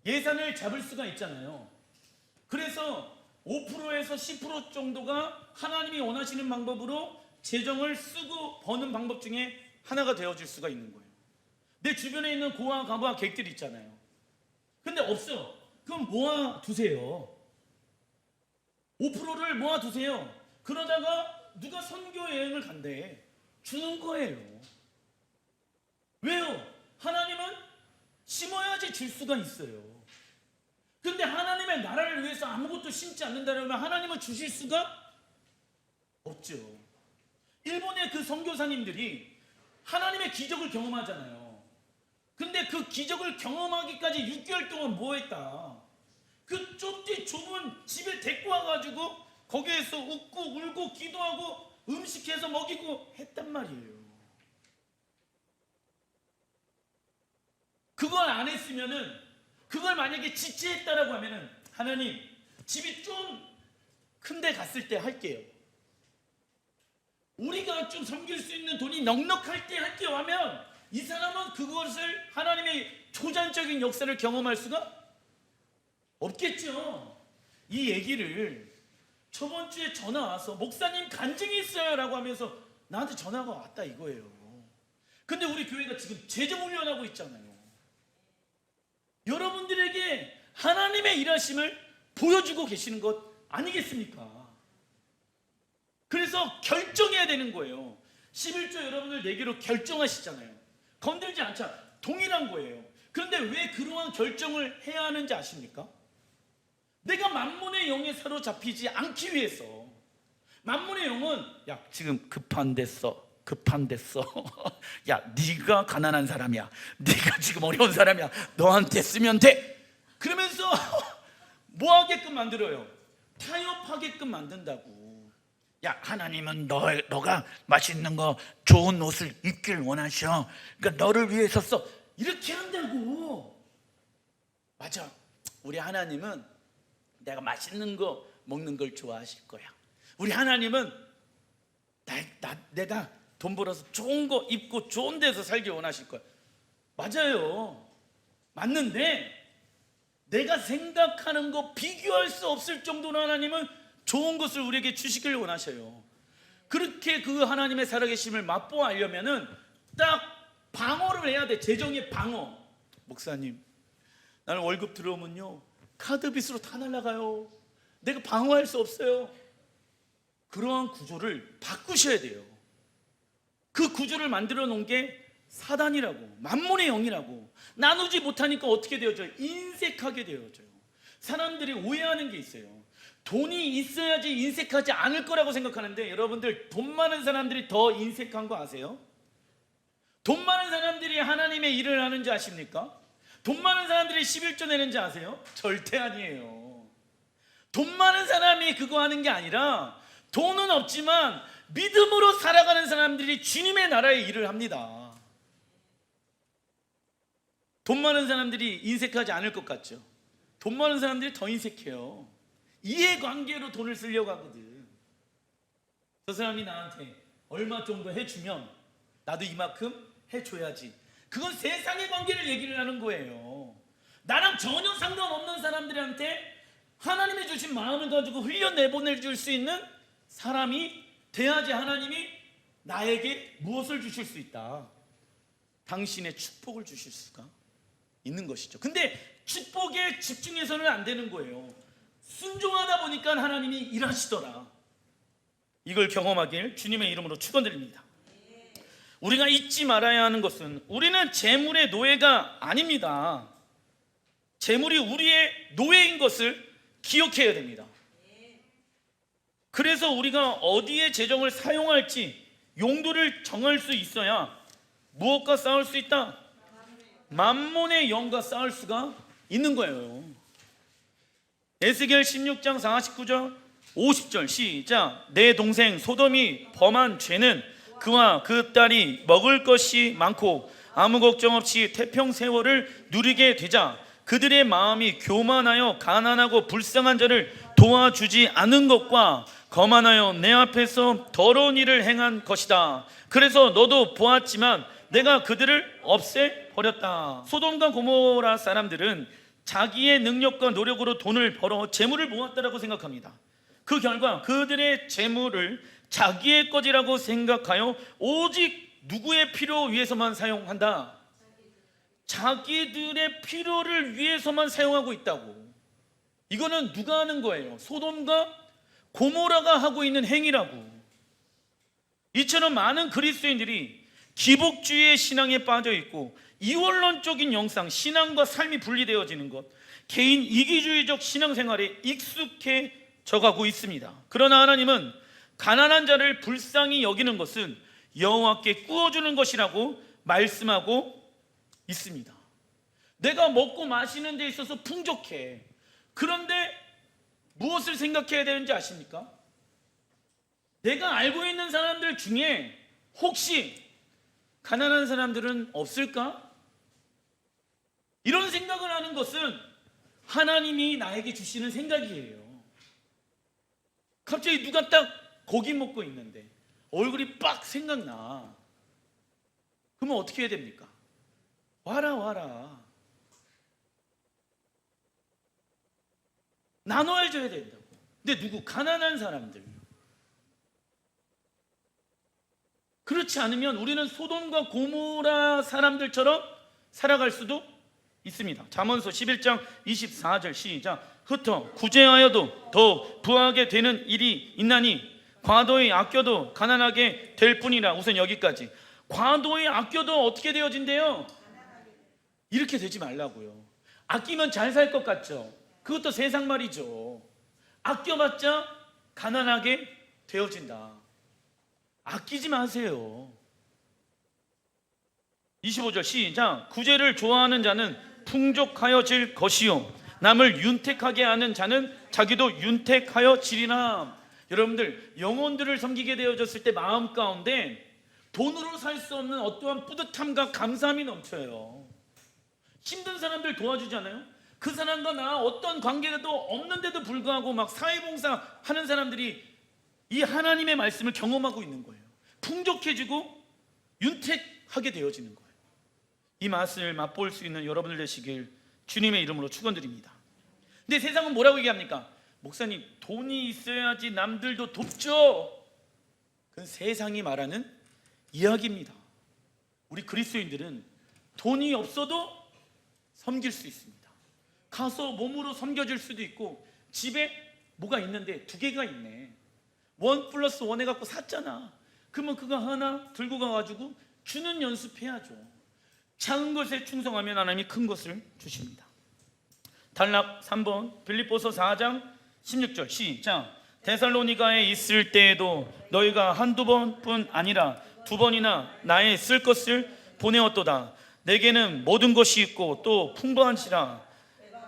예산을 잡을 수가 있잖아요. 그래서 5%에서 10% 정도가 하나님이 원하시는 방법으로 재정을 쓰고 버는 방법 중에 하나가 되어질 수가 있는 거예요. 내 주변에 있는 고아 가부와 객들 있잖아요. 근데 없어. 그럼 모아두세요. 5%를 모아두세요. 그러다가 누가 선교 여행을 간대. 주는 거예요. 왜요? 하나님은 심어야지 줄 수가 있어요. 근데 하나님의 나라를 위해서 아무것도 심지 않는다면 하나님은 주실 수가 없죠. 일본의 그 선교사님들이 하나님의 기적을 경험하잖아요. 근데 그 기적을 경험하기까지 6개월 동안 뭐 했다? 그 좁디 좁은 집에 데리고 와가지고 거기에서 웃고 울고 기도하고 음식해서 먹이고 했단 말이에요. 그걸 안 했으면은, 그걸 만약에 지체했다라고 하면은, 하나님 집이 좀 큰데 갔을 때 할게요, 우리가 좀 섬길 수 있는 돈이 넉넉할 때 할게요 하면 이 사람은 그것을 하나님의 초자연적인 역사를 경험할 수가 없겠죠. 이 얘기를 저번 주에 전화 와서 목사님 간증이 있어요 라고 하면서 나한테 전화가 왔다 이거예요. 근데 우리 교회가 지금 재정훈련하고 있잖아요. 여러분들에게 하나님의 일하심을 보여주고 계시는 것 아니겠습니까? 그래서 결정해야 되는 거예요. 11조 여러분들 내기로 결정하시잖아요. 건들지 않자 동일한 거예요. 그런데 왜 그러한 결정을 해야 하는지 아십니까? 내가 만몬의 영에 사로잡히지 않기 위해서. 만몬의 영은 야 지금 급한댔어. 야 네가 가난한 사람이야, 네가 지금 어려운 사람이야, 너한테 쓰면 돼. 그러면서 뭐 하게끔 만들어요? 타협하게끔 만든다고. 야 하나님은 너가 맛있는 거 좋은 옷을 입길 원하셔, 그러니까 너를 위해서 써. 이렇게 한다고. 맞아, 우리 하나님은 내가 맛있는 거 먹는 걸 좋아하실 거야. 우리 하나님은 내가 돈 벌어서 좋은 거 입고 좋은 데서 살기 원하실 거야. 맞아요, 맞는데 내가 생각하는 거 비교할 수 없을 정도로 하나님은 좋은 것을 우리에게 주시길 원하셔요. 그렇게 그 하나님의 살아계심을 맛보아하려면은 딱 방어를 해야 돼. 재정의 방어. 목사님 나는 월급 들어오면요 카드빚으로 다 날아가요. 내가 방어할 수 없어요. 그러한 구조를 바꾸셔야 돼요. 그 구조를 만들어 놓은 게 사단이라고, 만몬의 영이라고. 나누지 못하니까 어떻게 되어져요? 인색하게 되어져요. 사람들이 오해하는 게 있어요. 돈이 있어야지 인색하지 않을 거라고 생각하는데, 여러분들 돈 많은 사람들이 더 인색한 거 아세요? 돈 많은 사람들이 하나님의 일을 하는지 아십니까? 돈 많은 사람들이 11조 내는지 아세요? 절대 아니에요. 돈 많은 사람이 그거 하는 게 아니라, 돈은 없지만 믿음으로 살아가는 사람들이 주님의 나라의 일을 합니다. 돈 많은 사람들이 인색하지 않을 것 같죠? 돈 많은 사람들이 더 인색해요. 이해관계로 돈을 쓰려고 하거든. 저 사람이 나한테 얼마 정도 해주면 나도 이만큼 해줘야지. 그건 세상의 관계를 얘기를 하는 거예요. 나랑 전혀 상관없는 사람들한테 하나님이 주신 마음을 가지고 흘려내보내줄 수 있는 사람이 돼야지 하나님이 나에게 무엇을 주실 수 있다? 당신의 축복을 주실 수가 있는 것이죠. 근데 축복에 집중해서는 안 되는 거예요. 순종하다 보니까 하나님이 일하시더라. 이걸 경험하길 주님의 이름으로 축원드립니다. 우리가 잊지 말아야 하는 것은 우리는 재물의 노예가 아닙니다. 재물이 우리의 노예인 것을 기억해야 됩니다. 그래서 우리가 어디에 재정을 사용할지 용도를 정할 수 있어야 무엇과 싸울 수 있다? 만몬의 영과 싸울 수가 있는 거예요. 에스겔 16장 49절 50절 시작. 내 동생 소돔이 범한 죄는 그와 그 딸이 먹을 것이 많고 아무 걱정 없이 태평세월을 누리게 되자 그들의 마음이 교만하여 가난하고 불쌍한 자를 도와주지 않은 것과 거만하여 내 앞에서 더러운 일을 행한 것이다. 그래서 너도 보았지만 내가 그들을 없애버렸다. 소돔과 고모라 사람들은 자기의 능력과 노력으로 돈을 벌어 재물을 모았다라고 생각합니다. 그 결과 그들의 재물을 자기의 것이라고 생각하여 오직 누구의 필요 위해서만 사용한다? 자기들의 필요를 위해서만 사용하고 있다고. 이거는 누가 하는 거예요? 소돔과 고모라가 하고 있는 행위라고. 이처럼 많은 그리스도인들이 기복주의의 신앙에 빠져 있고 이원론적인 영상, 신앙과 삶이 분리되어지는 것, 개인 이기주의적 신앙생활에 익숙해져 가고 있습니다. 그러나 하나님은 가난한 자를 불쌍히 여기는 것은 여호와께 구워주는 것이라고 말씀하고 있습니다. 내가 먹고 마시는 데 있어서 풍족해. 그런데 무엇을 생각해야 되는지 아십니까? 내가 알고 있는 사람들 중에 혹시 가난한 사람들은 없을까? 이런 생각을 하는 것은 하나님이 나에게 주시는 생각이에요. 갑자기 누가 딱 고기 먹고 있는데 얼굴이 빡 생각나. 그러면 어떻게 해야 됩니까? 와라. 나눠줘야 된다고. 근데 누구? 가난한 사람들. 그렇지 않으면 우리는 소돔과 고모라 사람들처럼 살아갈 수도 있습니다. 잠언서 11장 24절 시작. 흩어 구제하여도 더욱 부하게 되는 일이 있나니 과도히 아껴도 가난하게 될 뿐이라. 우선 여기까지. 과도히 아껴도 어떻게 되어진대요? 이렇게 되지 말라고요. 아끼면 잘 살 것 같죠? 그것도 세상 말이죠. 아껴봤자 가난하게 되어진다. 아끼지 마세요. 25절 시작. 구제를 좋아하는 자는 풍족하여질 것이요 남을 윤택하게 하는 자는 자기도 윤택하여지리라. 여러분들, 영혼들을 섬기게 되어졌을 때 마음 가운데 돈으로 살 수 없는 어떠한 뿌듯함과 감사함이 넘쳐요. 힘든 사람들 도와주잖아요. 그 사람과 나 어떤 관계도 없는데도 불구하고 막 사회봉사 하는 사람들이 이 하나님의 말씀을 경험하고 있는 거예요. 풍족해지고 윤택하게 되어지는 거예요. 이 맛을 맛볼 수 있는 여러분들 되시길 주님의 이름으로 축원드립니다. 근데 세상은 뭐라고 얘기합니까? 목사님, 돈이 있어야지 남들도 돕죠. 그건 세상이 말하는 이야기입니다. 우리 그리스도인들은 돈이 없어도 섬길 수 있습니다. 가서 몸으로 섬겨줄 수도 있고, 집에 뭐가 있는데 두 개가 있네. 1+1 해갖고 샀잖아. 그러면 그거 하나 들고 가가지고 주는 연습해야죠. 작은 것에 충성하면 하나님이 큰 것을 주십니다. 단락 3번 빌립보서 4장 16절 시작. 데살로니가에 있을 때에도 너희가 한두 번뿐 아니라 두 번이나 나의 쓸 것을 보내었도다. 내게는 모든 것이 있고 또 풍부한지라.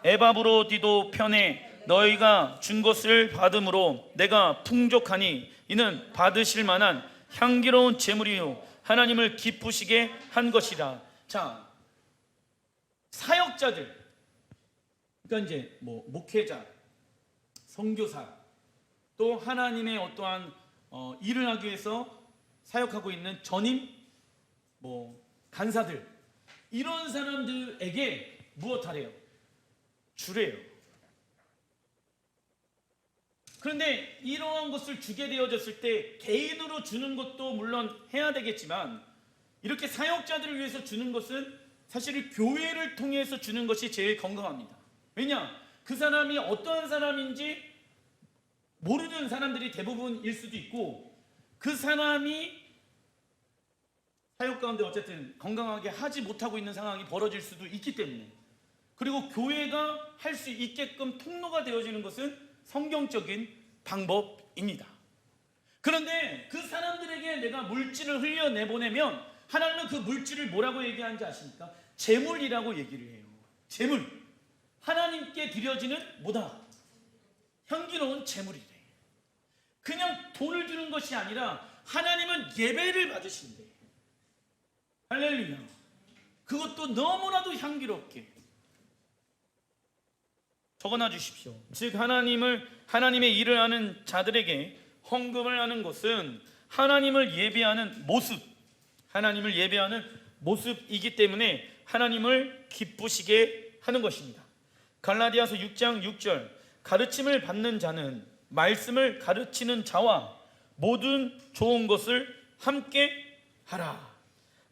에바브로디도 편에 너희가 준 것을 받음으로 내가 풍족하니 이는 받으실 만한 향기로운 제물이요 하나님을 기쁘시게 한 것이라. 자, 사역자들, 그러니까 이제 목회자, 선교사, 또 하나님의 어떠한 일을 하기 위해서 사역하고 있는 전임, 간사들, 이런 사람들에게 무엇하래요? 주래요. 그런데 이러한 것을 주게 되어졌을 때 개인으로 주는 것도 물론 해야 되겠지만, 이렇게 사역자들을 위해서 주는 것은 사실 교회를 통해서 주는 것이 제일 건강합니다. 왜냐? 그 사람이 어떠한 사람인지 모르는 사람들이 대부분일 수도 있고, 그 사람이 사역 가운데 어쨌든 건강하게 하지 못하고 있는 상황이 벌어질 수도 있기 때문에, 그리고 교회가 할 수 있게끔 통로가 되어지는 것은 성경적인 방법입니다. 그런데 그 사람들에게 내가 물질을 흘려내보내면 하나님은 그 물질을 뭐라고 얘기하는지 아십니까? 재물이라고 얘기를 해요. 재물. 하나님께 드려지는 뭐다? 향기로운 재물이래. 그냥 돈을 주는 것이 아니라 하나님은 예배를 받으신대. 할렐루야. 그것도 너무나도 향기롭게 적어놔 주십시오. 즉 하나님의 일을 하는 자들에게 헌금을 하는 것은 하나님을 예배하는 모습, 하나님을 예배하는 모습이기 때문에 하나님을 기쁘시게 하는 것입니다. 갈라디아서 6장 6절 가르침을 받는 자는 말씀을 가르치는 자와 모든 좋은 것을 함께 하라.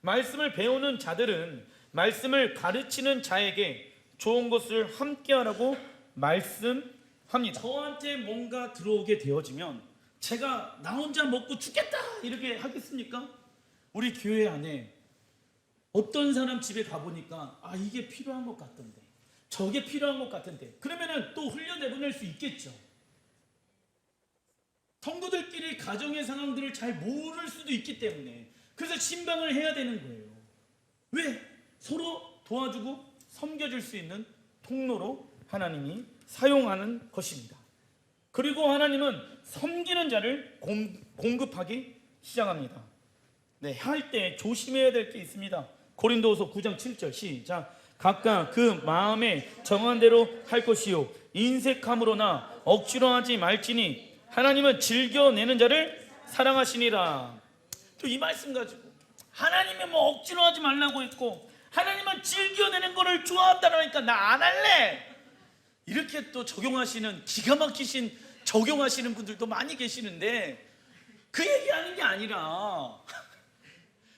말씀을 배우는 자들은 말씀을 가르치는 자에게 좋은 것을 함께 하라고 말씀합니다. 저한테 뭔가 들어오게 되어지면 제가 나 혼자 먹고 죽겠다 이렇게 하겠습니까? 우리 교회 안에 어떤 사람 집에 가보니까 이게 필요한 것 같던데 저게 필요한 것 같은데 그러면은 또 흘려내보낼 수 있겠죠. 성도들끼리 가정의 상황들을 잘 모를 수도 있기 때문에 그래서 신방을 해야 되는 거예요. 왜? 서로 도와주고 섬겨줄 수 있는 통로로 하나님이 사용하는 것입니다. 그리고 하나님은 섬기는 자를 공급하기 시작합니다. 네, 할 때 조심해야 될 게 있습니다. 고린도후서 9장 7절 시작. 각각 그 마음에 정한 대로 할 것이요 인색함으로나 억지로 하지 말지니 하나님은 즐겨내는 자를 사랑하시니라. 또 이 말씀 가지고 하나님이 뭐 억지로 하지 말라고 했고 하나님은 즐겨내는 거를 좋아한다니까 나 안 할래 이렇게 또 적용하시는 기가 막히신 적용하시는 분들도 많이 계시는데 그 얘기하는 게 아니라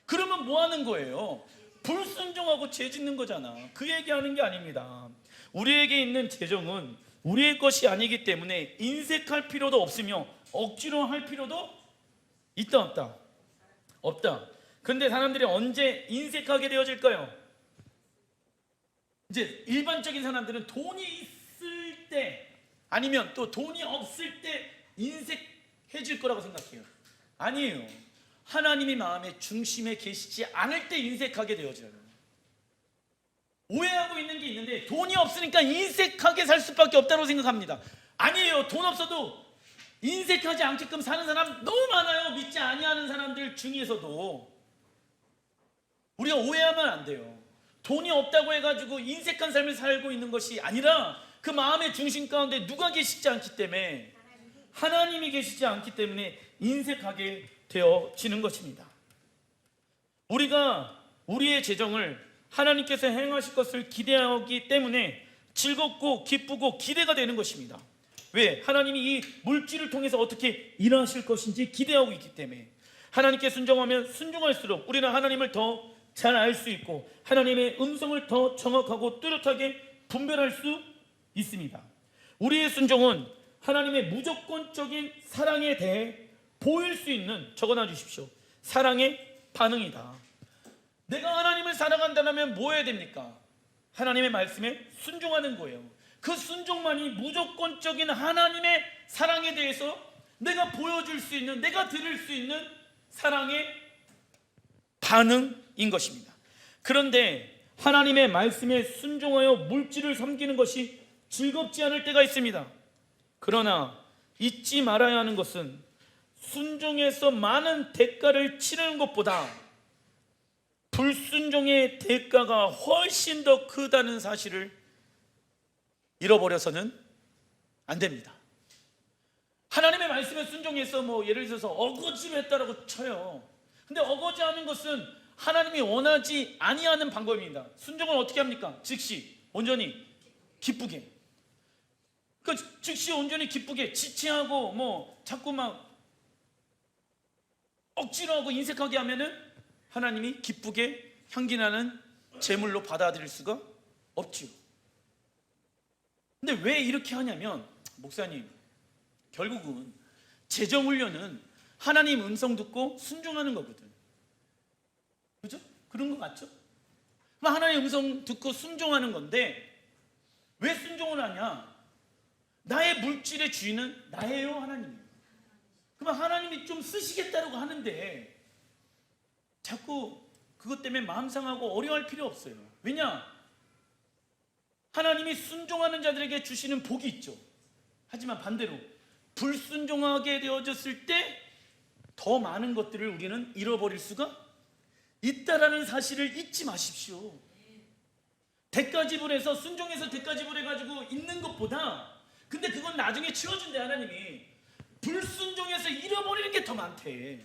그러면 뭐 하는 거예요? 불순종하고 죄 짓는 거잖아. 그 얘기하는 게 아닙니다. 우리에게 있는 재정은 우리의 것이 아니기 때문에 인색할 필요도 없으며 억지로 할 필요도 있다 없다? 없다. 그런데 사람들이 언제 인색하게 되어질까요? 이제 일반적인 사람들은 돈이 있을 때 아니면 또 돈이 없을 때 인색해질 거라고 생각해요. 아니에요. 하나님이 마음의 중심에 계시지 않을 때 인색하게 되어져요. 오해하고 있는 게 있는데 돈이 없으니까 인색하게 살 수밖에 없다고 생각합니다. 아니에요. 돈 없어도 인색하지 않게끔 사는 사람 너무 많아요. 믿지 아니하는 사람들 중에서도. 우리가 오해하면 안 돼요. 돈이 없다고 해가지고 인색한 삶을 살고 있는 것이 아니라 그 마음의 중심 가운데 누가 계시지 않기 때문에 하나님이 계시지 않기 때문에 인색하게 되어지는 것입니다. 우리가 우리의 재정을 하나님께서 행하실 것을 기대하기 때문에 즐겁고 기쁘고 기대가 되는 것입니다. 왜? 하나님이 이 물질을 통해서 어떻게 일하실 것인지 기대하고 있기 때문에 하나님께 순종하면 순종할수록 우리는 하나님을 더 잘 알 수 있고 하나님의 음성을 더 정확하고 뚜렷하게 분별할 수 있습니다. 우리의 순종은 하나님의 무조건적인 사랑에 대해 보일 수 있는, 적어놔 주십시오, 사랑의 반응이다. 내가 하나님을 사랑한다면 뭐 해야 됩니까? 하나님의 말씀에 순종하는 거예요. 그 순종만이 무조건적인 하나님의 사랑에 대해서 내가 보여줄 수 있는, 내가 들을 수 있는 사랑의 반응인 것입니다. 그런데 하나님의 말씀에 순종하여 물질을 섬기는 것이 즐겁지 않을 때가 있습니다. 그러나 잊지 말아야 하는 것은 순종에서 많은 대가를 치르는 것보다 불순종의 대가가 훨씬 더 크다는 사실을 잃어버려서는 안 됩니다. 하나님의 말씀에 순종해서 예를 들어서 어거지로 했다라고 쳐요. 근데 어거지하는 것은 하나님이 원하지 아니하는 방법입니다. 순종은 어떻게 합니까? 즉시 온전히 기쁘게. 즉시 온전히 기쁘게 지체하고 자꾸 막 억지로 하고 인색하게 하면은 하나님이 기쁘게 향기나는 제물로 받아들일 수가 없지요. 근데 왜 이렇게 하냐면 목사님, 결국은 재정훈련은 하나님 음성 듣고 순종하는 거거든. 그죠? 그런 거 맞죠? 하나님 음성 듣고 순종하는 건데 왜 순종을 하냐? 나의 물질의 주인은 나예요, 하나님. 그러면 하나님이 좀 쓰시겠다고 하는데 자꾸 그것 때문에 마음 상하고 어려워할 필요 없어요. 왜냐? 하나님이 순종하는 자들에게 주시는 복이 있죠. 하지만 반대로 불순종하게 되어졌을 때 더 많은 것들을 우리는 잃어버릴 수가 있다라는 사실을 잊지 마십시오. 대가 지불해서 순종해서 대가 지불해가지고 있는 것보다, 근데 그건 나중에 치워준대 하나님이. 불순종해서 잃어버리는 게 더 많대.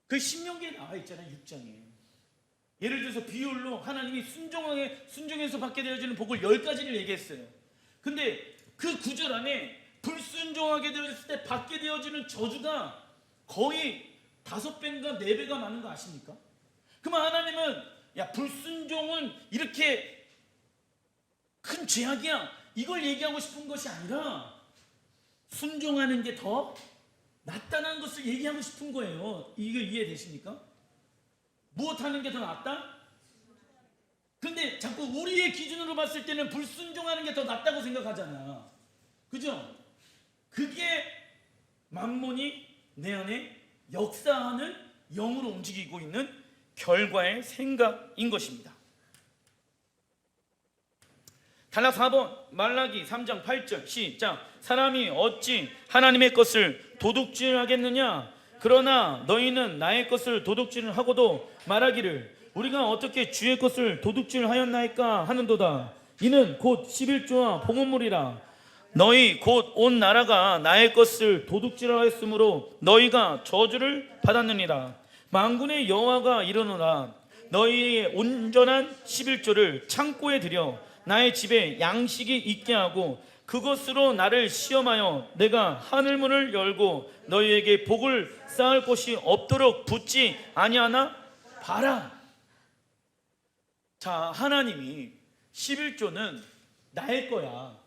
그 신명기에 나와 있잖아요, 6장에. 예를 들어서 비율로 하나님이 순종해서 받게 되어지는 복을 10가지를 얘기했어요. 근데 그 구절 안에 불순종하게 되어졌을 때 받게 되어지는 저주가 거의 5배인가 4배가 많은 거 아십니까? 그러면 하나님은 야, 불순종은 이렇게 큰 죄악이야, 이걸 얘기하고 싶은 것이 아니라 순종하는 게 더 낫다는 것을 얘기하고 싶은 거예요. 이거 이해되십니까? 무엇하는 게 더 낫다? 근데 자꾸 우리의 기준으로 봤을 때는 불순종하는 게 더 낫다고 생각하잖아. 그죠? 그게 만몬이 내 안에 역사하는, 영으로 움직이고 있는 결과의 생각인 것입니다. 단락 4번 말라기 3장 8절 시작. 사람이 어찌 하나님의 것을 도둑질하겠느냐? 그러나 너희는 나의 것을 도둑질을 하고도 말하기를 우리가 어떻게 주의 것을 도둑질하였나이까 하는도다. 이는 곧 11조와 봉헌물이라. 너희 곧 온 나라가 나의 것을 도둑질하였으므로 너희가 저주를 받았느니라. 만군의 여호와가 이르노라. 너희의 온전한 11조를 창고에 들여 나의 집에 양식이 있게 하고 그것으로 나를 시험하여 내가 하늘문을 열고 너희에게 복을 쌓을 곳이 없도록 붙지 아니하나 봐라. 자, 하나님이 11조는 나의 거야.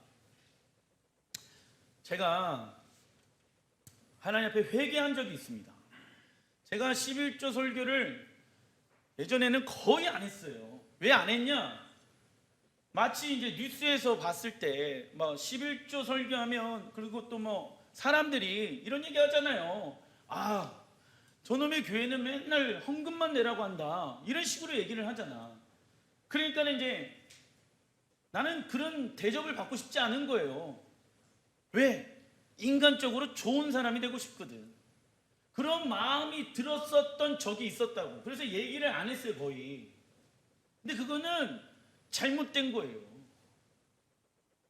제가 하나님 앞에 회개한 적이 있습니다. 제가 11조 설교를 예전에는 거의 안 했어요. 왜 안 했냐? 마치 이제 뉴스에서 봤을 때 뭐 11조 설교하면, 그리고 또 뭐 사람들이 이런 얘기 하잖아요. 아, 저놈의 교회는 맨날 헌금만 내라고 한다, 이런 식으로 얘기를 하잖아. 그러니까 이제 나는 그런 대접을 받고 싶지 않은 거예요. 왜? 인간적으로 좋은 사람이 되고 싶거든. 그런 마음이 들었었던 적이 있었다고. 그래서 얘기를 안 했어요, 거의. 근데 그거는 잘못된 거예요.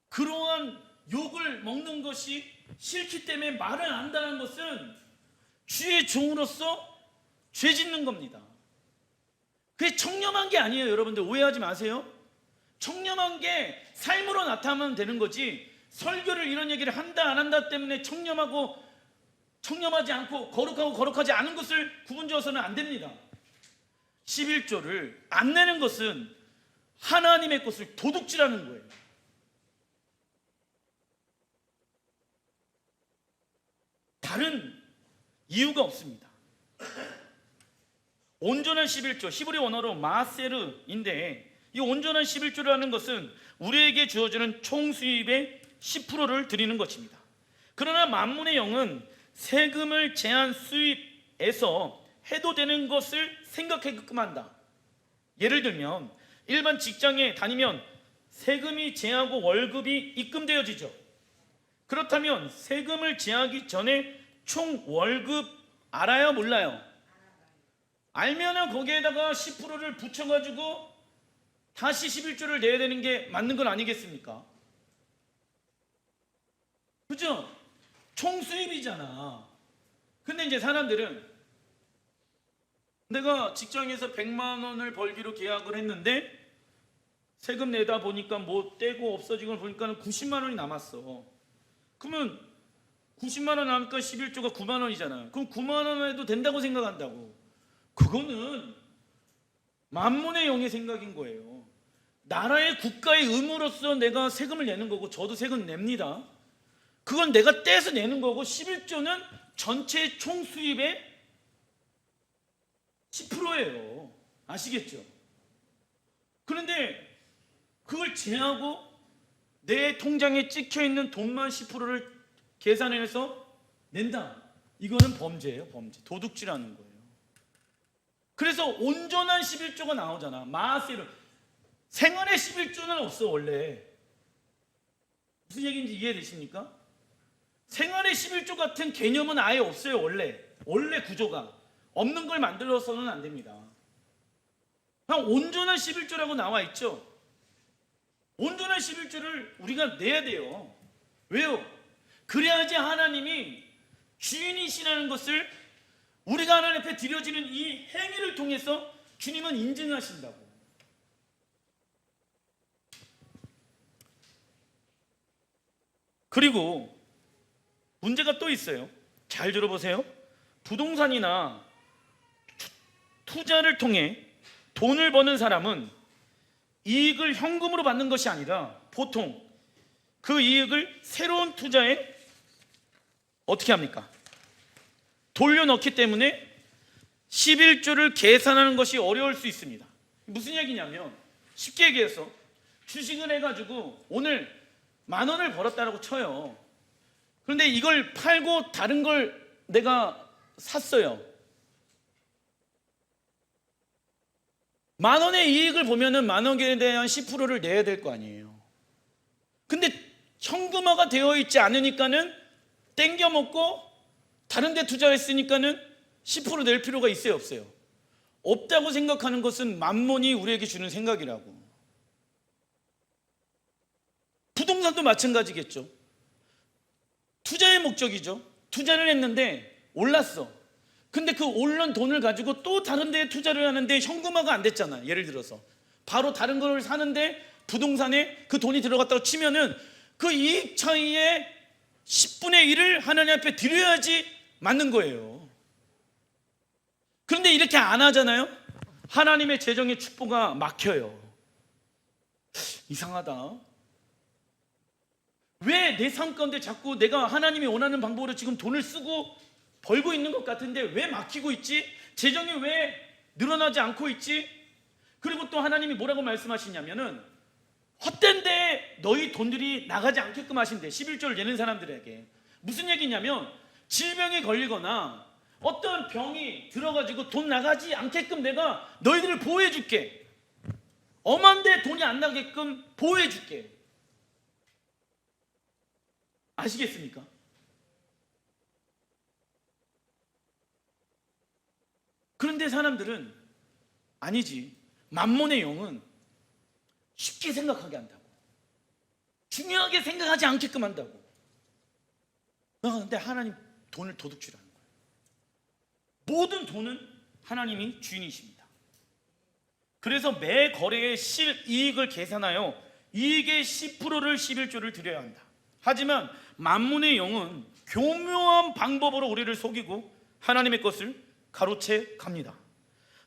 그러한 욕을 먹는 것이 싫기 때문에 말을 안 한다는 것은 주의 종으로서 죄 짓는 겁니다. 그게 청렴한 게 아니에요. 여러분들 오해하지 마세요. 청렴한 게 삶으로 나타나면 되는 거지, 설교를 이런 얘기를 한다 안 한다 때문에 청렴하고 청렴하지 않고 거룩하고 거룩하지 않은 것을 구분지어서는 안 됩니다. 11조를 안 내는 것은 하나님의 것을 도둑질하는 거예요. 다른 이유가 없습니다. 온전한 11조, 히브리 원어로 마세르인데, 이 온전한 11조라는 것은 우리에게 주어지는 총 수입의 10%를 드리는 것입니다. 그러나 만문의 영은 세금을 제한 수입에서 해도 되는 것을 생각하게끔 한다. 예를 들면 일반 직장에 다니면 세금이 제하고 월급이 입금되어지죠. 그렇다면 세금을 제하기 전에 총 월급 알아요, 몰라요? 알면은 거기에다가 10%를 붙여가지고 다시 11조를 내야 되는 게 맞는 건 아니겠습니까? 그죠? 총 수입이잖아. 근데 이제 사람들은 내가 직장에서 100만 원을 벌기로 계약을 했는데 세금 내다 보니까 뭐 떼고 없어지고 걸 보니까 90만 원이 남았어. 그러면 90만 원 남으니까 11조가 9만 원이잖아요. 그럼 9만 원 해도 된다고 생각한다고. 그거는 만문의 영의 생각인 거예요. 나라의 국가의 의무로서 내가 세금을 내는 거고, 저도 세금 냅니다. 그건 내가 떼서 내는 거고, 11조는 전체 총 수입의 10%예요. 아시겠죠? 그런데 그걸 제하고 내 통장에 찍혀있는 돈만 10%를 계산해서 낸다. 이거는 범죄예요, 범죄. 도둑질하는 거예요. 그래서 온전한 11조가 나오잖아. 마세르. 생활의 11조는 없어, 원래. 무슨 얘기인지 이해되십니까? 생활의 11조 같은 개념은 아예 없어요, 원래. 원래 구조가. 없는 걸 만들어서는 안 됩니다. 그냥 온전한 11조라고 나와 있죠. 온전한 11조를 우리가 내야 돼요. 왜요? 그래야지 하나님이 주인이시라는 것을 우리가 하나님 앞에 드려지는 이 행위를 통해서 주님은 인증하신다고. 그리고 문제가 또 있어요. 잘 들어보세요. 부동산이나 투자를 통해 돈을 버는 사람은 이익을 현금으로 받는 것이 아니라 보통 그 이익을 새로운 투자에 어떻게 합니까? 돌려넣기 때문에 11조를 계산하는 것이 어려울 수 있습니다. 무슨 얘기냐면 쉽게 얘기해서 주식을 해가지고 오늘 10,000원을 벌었다라고 쳐요. 그런데 이걸 팔고 다른 걸 내가 샀어요. 10,000원의 이익을 보면은 10,000원에 대한 10%를 내야 될 거 아니에요. 근데 현금화가 되어 있지 않으니까는 땡겨 먹고 다른 데 투자했으니까는 10%낼 필요가 있어요, 없어요? 없다고 생각하는 것은 만몬이 우리에게 주는 생각이라고. 부동산도 마찬가지겠죠. 투자의 목적이죠. 투자를 했는데 올랐어. 근데 그 오른 돈을 가지고 또 다른 데에 투자를 하는데 현금화가 안 됐잖아. 예를 들어서 바로 다른 걸 사는데 부동산에 그 돈이 들어갔다고 치면은 그 이익 차이의 10분의 1을 하나님 앞에 드려야지 맞는 거예요. 그런데 이렇게 안 하잖아요. 하나님의 재정의 축복가 막혀요. 이상하다. 왜 내 삶 가운데 자꾸 내가 하나님이 원하는 방법으로 지금 돈을 쓰고 벌고 있는 것 같은데 왜 막히고 있지? 재정이 왜 늘어나지 않고 있지? 그리고 또 하나님이 뭐라고 말씀하시냐면은 헛된데 너희 돈들이 나가지 않게끔 하신대. 11조를 내는 사람들에게. 무슨 얘기냐면 질병에 걸리거나 어떤 병이 들어가지고 돈 나가지 않게끔 내가 너희들을 보호해 줄게. 엄한데 돈이 안 나게끔 보호해 줄게. 아시겠습니까? 그런데 사람들은 아니지. 만몬의 영은 쉽게 생각하게 한다고. 중요하게 생각하지 않게끔 한다고. 근데 하나님 돈을 도둑질하는 거예요. 모든 돈은 하나님이 주인이십니다. 그래서 매 거래의 실이익을 계산하여 이익의 10%를 11조를 드려야 한다. 하지만 만몬의 영은 교묘한 방법으로 우리를 속이고 하나님의 것을 가로채 갑니다.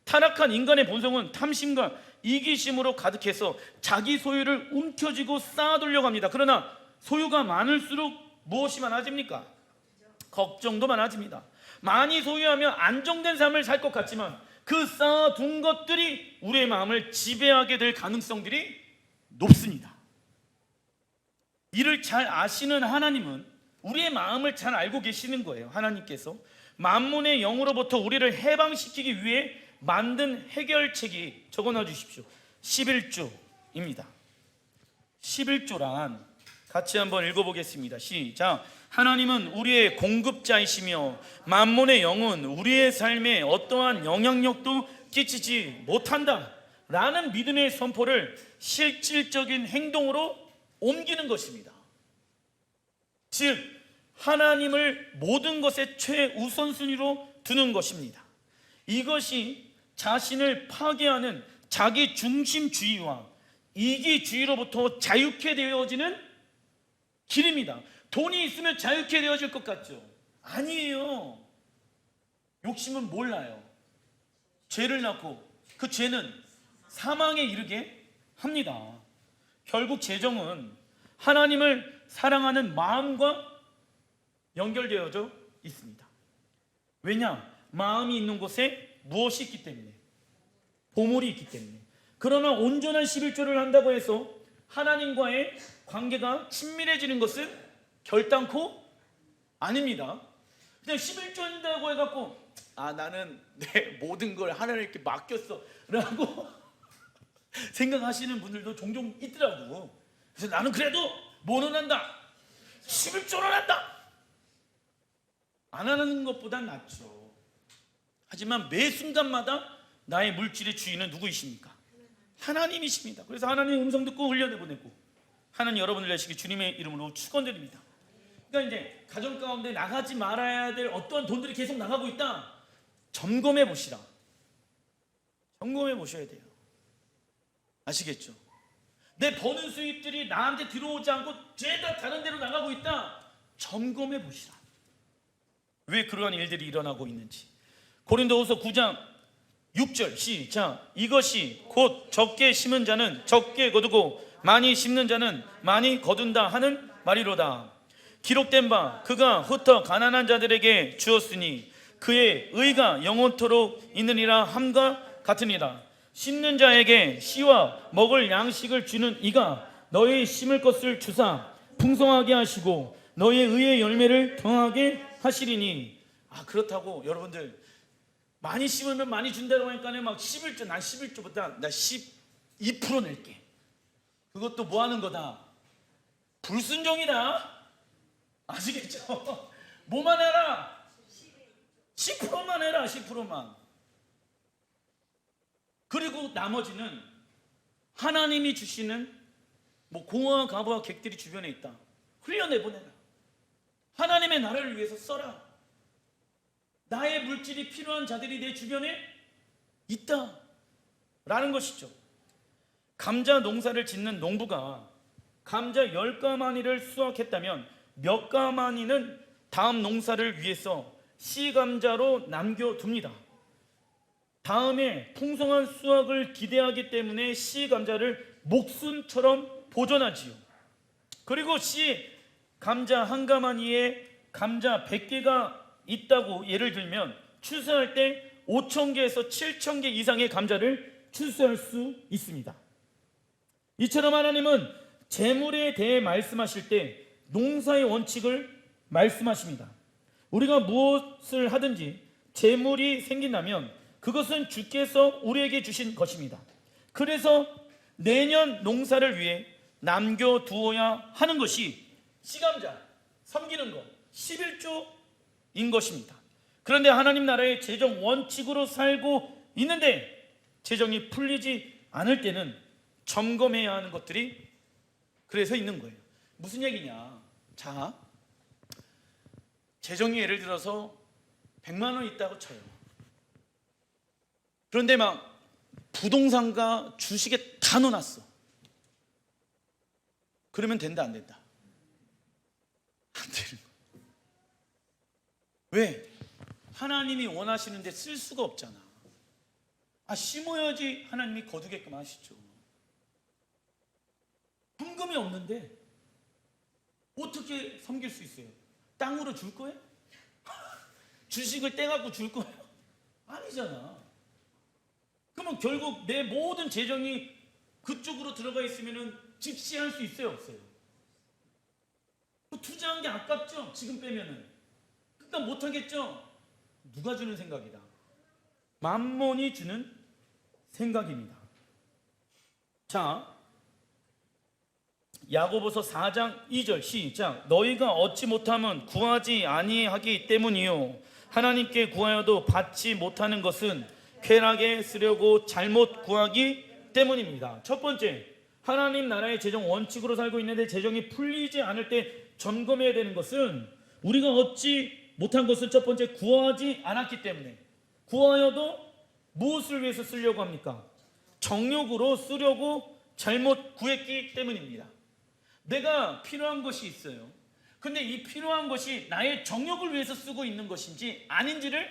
타락한 인간의 본성은 탐심과 이기심으로 가득해서 자기 소유를 움켜쥐고 쌓아두려고 합니다. 그러나 소유가 많을수록 무엇이 많아집니까? 걱정도 많아집니다. 많이 소유하며 안정된 삶을 살 것 같지만 그 쌓아둔 것들이 우리의 마음을 지배하게 될 가능성들이 높습니다. 이를 잘 아시는 하나님은 우리의 마음을 잘 알고 계시는 거예요. 하나님께서 만몬의 영으로부터 우리를 해방시키기 위해 만든 해결책이 적어놔 주십시오. 11조입니다. 11조란 같이 한번 읽어보겠습니다. 시작. 하나님은 우리의 공급자이시며 만몬의 영은 우리의 삶에 어떠한 영향력도 끼치지 못한다 라는 믿음의 선포를 실질적인 행동으로 옮기는 것입니다. 즉 하나님을 모든 것의 최우선순위로 두는 것입니다. 이것이 자신을 파괴하는 자기중심주의와 이기주의로부터 자유케 되어지는 길입니다. 돈이 있으면 자유케 되어질 것 같죠? 아니에요. 욕심은 몰라요. 죄를 낳고 그 죄는 사망에 이르게 합니다. 결국 재정은 하나님을 사랑하는 마음과 연결되어져 있습니다. 왜냐? 마음이 있는 곳에 무엇이 있기 때문에, 보물이 있기 때문에. 그러나 온전한 11조를 한다고 해서 하나님과의 관계가 친밀해지는 것은 결단코 아닙니다. 그냥 11조 한다고 해갖고 나는 내 모든 걸 하나님께 맡겼어 라고 생각하시는 분들도 종종 있더라고. 그래서 나는 그래도 뭐는 한다, 11조는 한다, 안 하는 것보단 낫죠. 하지만 매 순간마다 나의 물질의 주인은 누구이십니까? 하나님이십니다. 그래서 하나님의 음성 듣고 흘려내보내고 하나님 여러분을 내시기 주님의 이름으로 축원드립니다. 그러니까 이제 가정 가운데 나가지 말아야 될 어떠한 돈들이 계속 나가고 있다, 점검해 보시라. 점검해 보셔야 돼요. 아시겠죠? 내 버는 수입들이 나한테 들어오지 않고 죄다 다른 데로 나가고 있다. 점검해 보시라. 왜 그러한 일들이 일어나고 있는지. 고린도후서 9장 6절 시작. 이것이 곧 적게 심은 자는 적게 거두고 많이 심는 자는 많이 거둔다 하는 말이로다. 기록된 바 그가 흩어 가난한 자들에게 주었으니 그의 의가 영원토록 있느니라 함과 같으니라. 심는 자에게 씨와 먹을 양식을 주는 이가 너희 심을 것을 주사 풍성하게 하시고 너희의 의의 열매를 경하게 하시리니. 그렇다고 여러분들 많이 심으면 많이 준다고 하니까 막 11조, 난 11조보다 나 12% 낼게. 그것도 뭐 하는 거다? 불순종이다. 아시겠죠? 뭐만 해라? 10%만 해라. 10%만. 그리고 나머지는 하나님이 주시는 공화와 가부와 객들이 주변에 있다. 흘려내보내라. 하나님의 나라를 위해서 써라. 나의 물질이 필요한 자들이 내 주변에 있다 라는 것이죠. 감자 농사를 짓는 농부가 감자 10가마니를 수확했다면 몇 가마니는 다음 농사를 위해서 씨감자로 남겨둡니다. 다음에 풍성한 수확을 기대하기 때문에 씨감자를 목숨처럼 보존하지요. 그리고 씨감자 한 가마니에 감자 100개가 있다고 예를 들면 추수할 때 5,000개에서 7,000개 이상의 감자를 추수할 수 있습니다. 이처럼 하나님은 재물에 대해 말씀하실 때 농사의 원칙을 말씀하십니다. 우리가 무엇을 하든지 재물이 생긴다면 그것은 주께서 우리에게 주신 것입니다. 그래서 내년 농사를 위해 남겨두어야 하는 것이 씨감자 섬기는 것 11조인 것입니다. 그런데 하나님 나라의 재정 원칙으로 살고 있는데 재정이 풀리지 않을 때는 점검해야 하는 것들이 그래서 있는 거예요. 무슨 얘기냐? 자, 재정이 예를 들어서 100만 원 있다고 쳐요. 그런데 막 부동산과 주식에 다 넣어놨어. 그러면 된다 안 된다? 안 되는 거예요. 왜? 하나님이 원하시는데 쓸 수가 없잖아. 심어야지 하나님이 거두게끔 하시죠. 현금이 없는데 어떻게 섬길 수 있어요? 땅으로 줄 거예요? 주식을 떼갖고 줄 거예요? 아니잖아. 그러면 결국 내 모든 재정이 그쪽으로 들어가 있으면 즉시 할 수 있어요, 없어요? 투자한 게 아깝죠? 지금 빼면은. 그러니까 못하겠죠? 누가 주는 생각이다? 만몬이 주는 생각입니다. 자, 야고보서 4장 2절 시작. 너희가 얻지 못하면 구하지 아니하기 때문이요 하나님께 구하여도 받지 못하는 것은 쾌락에 쓰려고 잘못 구하기 때문입니다. 첫 번째, 하나님 나라의 재정 원칙으로 살고 있는데 재정이 풀리지 않을 때 점검해야 되는 것은 우리가 얻지 못한 것은 첫 번째 구하지 않았기 때문에. 구하여도 무엇을 위해서 쓰려고 합니까? 정욕으로 쓰려고 잘못 구했기 때문입니다. 내가 필요한 것이 있어요. 근데 이 필요한 것이 나의 정욕을 위해서 쓰고 있는 것인지 아닌지를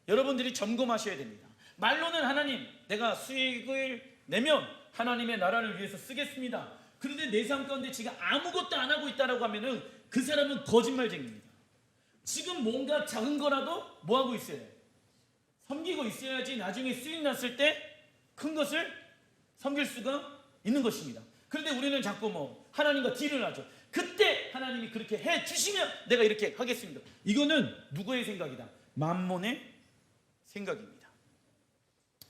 여러분들이 점검하셔야 됩니다. 말로는 하나님, 내가 수익을 내면 하나님의 나라를 위해서 쓰겠습니다. 그런데 내 삶 가운데 지금 아무것도 안 하고 있다라고 하면은 그 사람은 거짓말쟁이입니다. 지금 뭔가 작은 거라도 뭐 하고 있어요? 섬기고 있어야지 나중에 수익 났을 때 큰 것을 섬길 수가 있는 것입니다. 그런데 우리는 자꾸 하나님과 딜을 하죠. 그때 하나님이 그렇게 해 주시면 내가 이렇게 하겠습니다. 이거는 누구의 생각이다? 만몬의 생각입니다.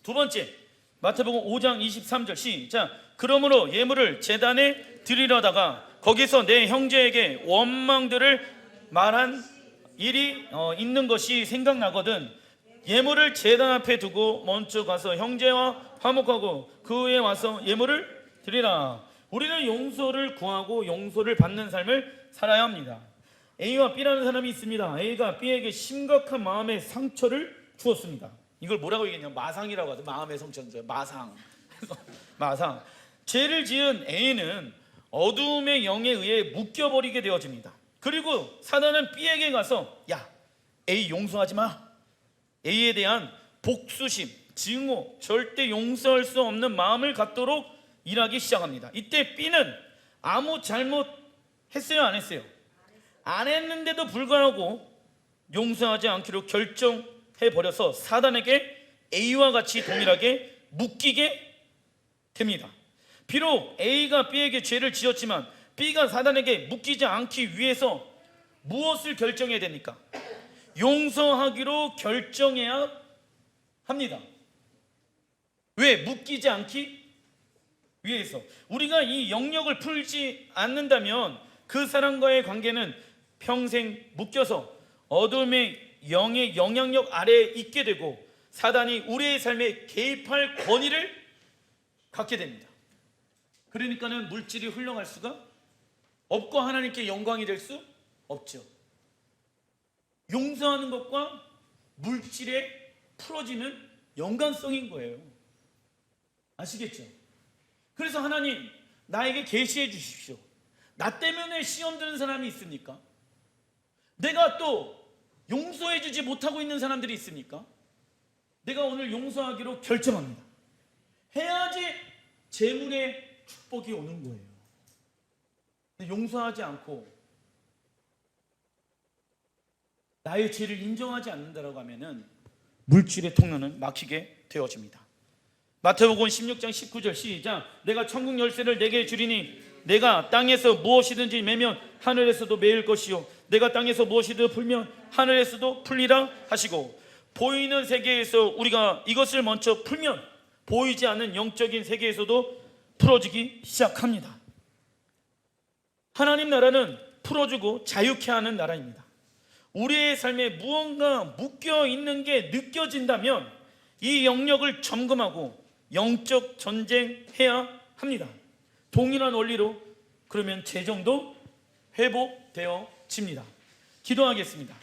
두 번째, 마태복음 5장 23절 시작. 그러므로 예물을 제단에 드리려다가 거기서 내 형제에게 원망들을 말한 일이 있는 것이 생각나거든 예물을 제단 앞에 두고 먼저 가서 형제와 화목하고 그 후에 와서 예물을 드리라. 우리는 용서를 구하고 용서를 받는 삶을 살아야 합니다. A와 B라는 사람이 있습니다. A가 B에게 심각한 마음의 상처를 주었습니다. 이걸 뭐라고 얘기했냐면 마상이라고 하죠. 마음의 성천자 마상. 마상. 죄를 지은 A는 어두움의 영에 의해 묶여버리게 되어집니다. 그리고 사단은 B에게 가서 야, A 용서하지 마. A에 대한 복수심, 증오, 절대 용서할 수 없는 마음을 갖도록 일하기 시작합니다. 이때 B는 아무 잘못 했어요, 안 했어요? 안 했는데도 불구하고 용서하지 않기로 결정해버려서 사단에게 A와 같이 동일하게 묶이게 됩니다. 비록 A가 B에게 죄를 지었지만 B가 사단에게 묶이지 않기 위해서 무엇을 결정해야 됩니까? 용서하기로 결정해야 합니다. 왜? 묶이지 않기 위해서. 우리가 이 영역을 풀지 않는다면 그 사람과의 관계는 평생 묶여서 어둠의 영의 영향력 아래에 있게 되고 사단이 우리의 삶에 개입할 권위를 갖게 됩니다. 그러니까는 물질이 흘러갈 수가 없고 하나님께 영광이 될 수 없죠. 용서하는 것과 물질의 풀어지는 연관성인 거예요. 아시겠죠? 그래서 하나님 나에게 계시해 주십시오. 나 때문에 시험 드는 사람이 있습니까? 내가 또 용서해 주지 못하고 있는 사람들이 있습니까? 내가 오늘 용서하기로 결정합니다. 해야지 재물의 축복이 오는 거예요. 근데 용서하지 않고 나의 죄를 인정하지 않는다라고 하면은 물질의 통로는 막히게 되어집니다. 마태복음 16장 19절 시작. 내가 천국 열쇠를 내게 주리니 내가 땅에서 무엇이든지 매면 하늘에서도 매일 것이요 내가 땅에서 무엇이든 풀면 하늘에서도 풀리라 하시고, 보이는 세계에서 우리가 이것을 먼저 풀면 보이지 않는 영적인 세계에서도 풀어지기 시작합니다. 하나님 나라는 풀어주고 자유케 하는 나라입니다. 우리의 삶에 무언가 묶여 있는 게 느껴진다면 이 영역을 점검하고 영적 전쟁해야 합니다. 동일한 원리로 그러면 재정도 회복되어집니다. 기도하겠습니다.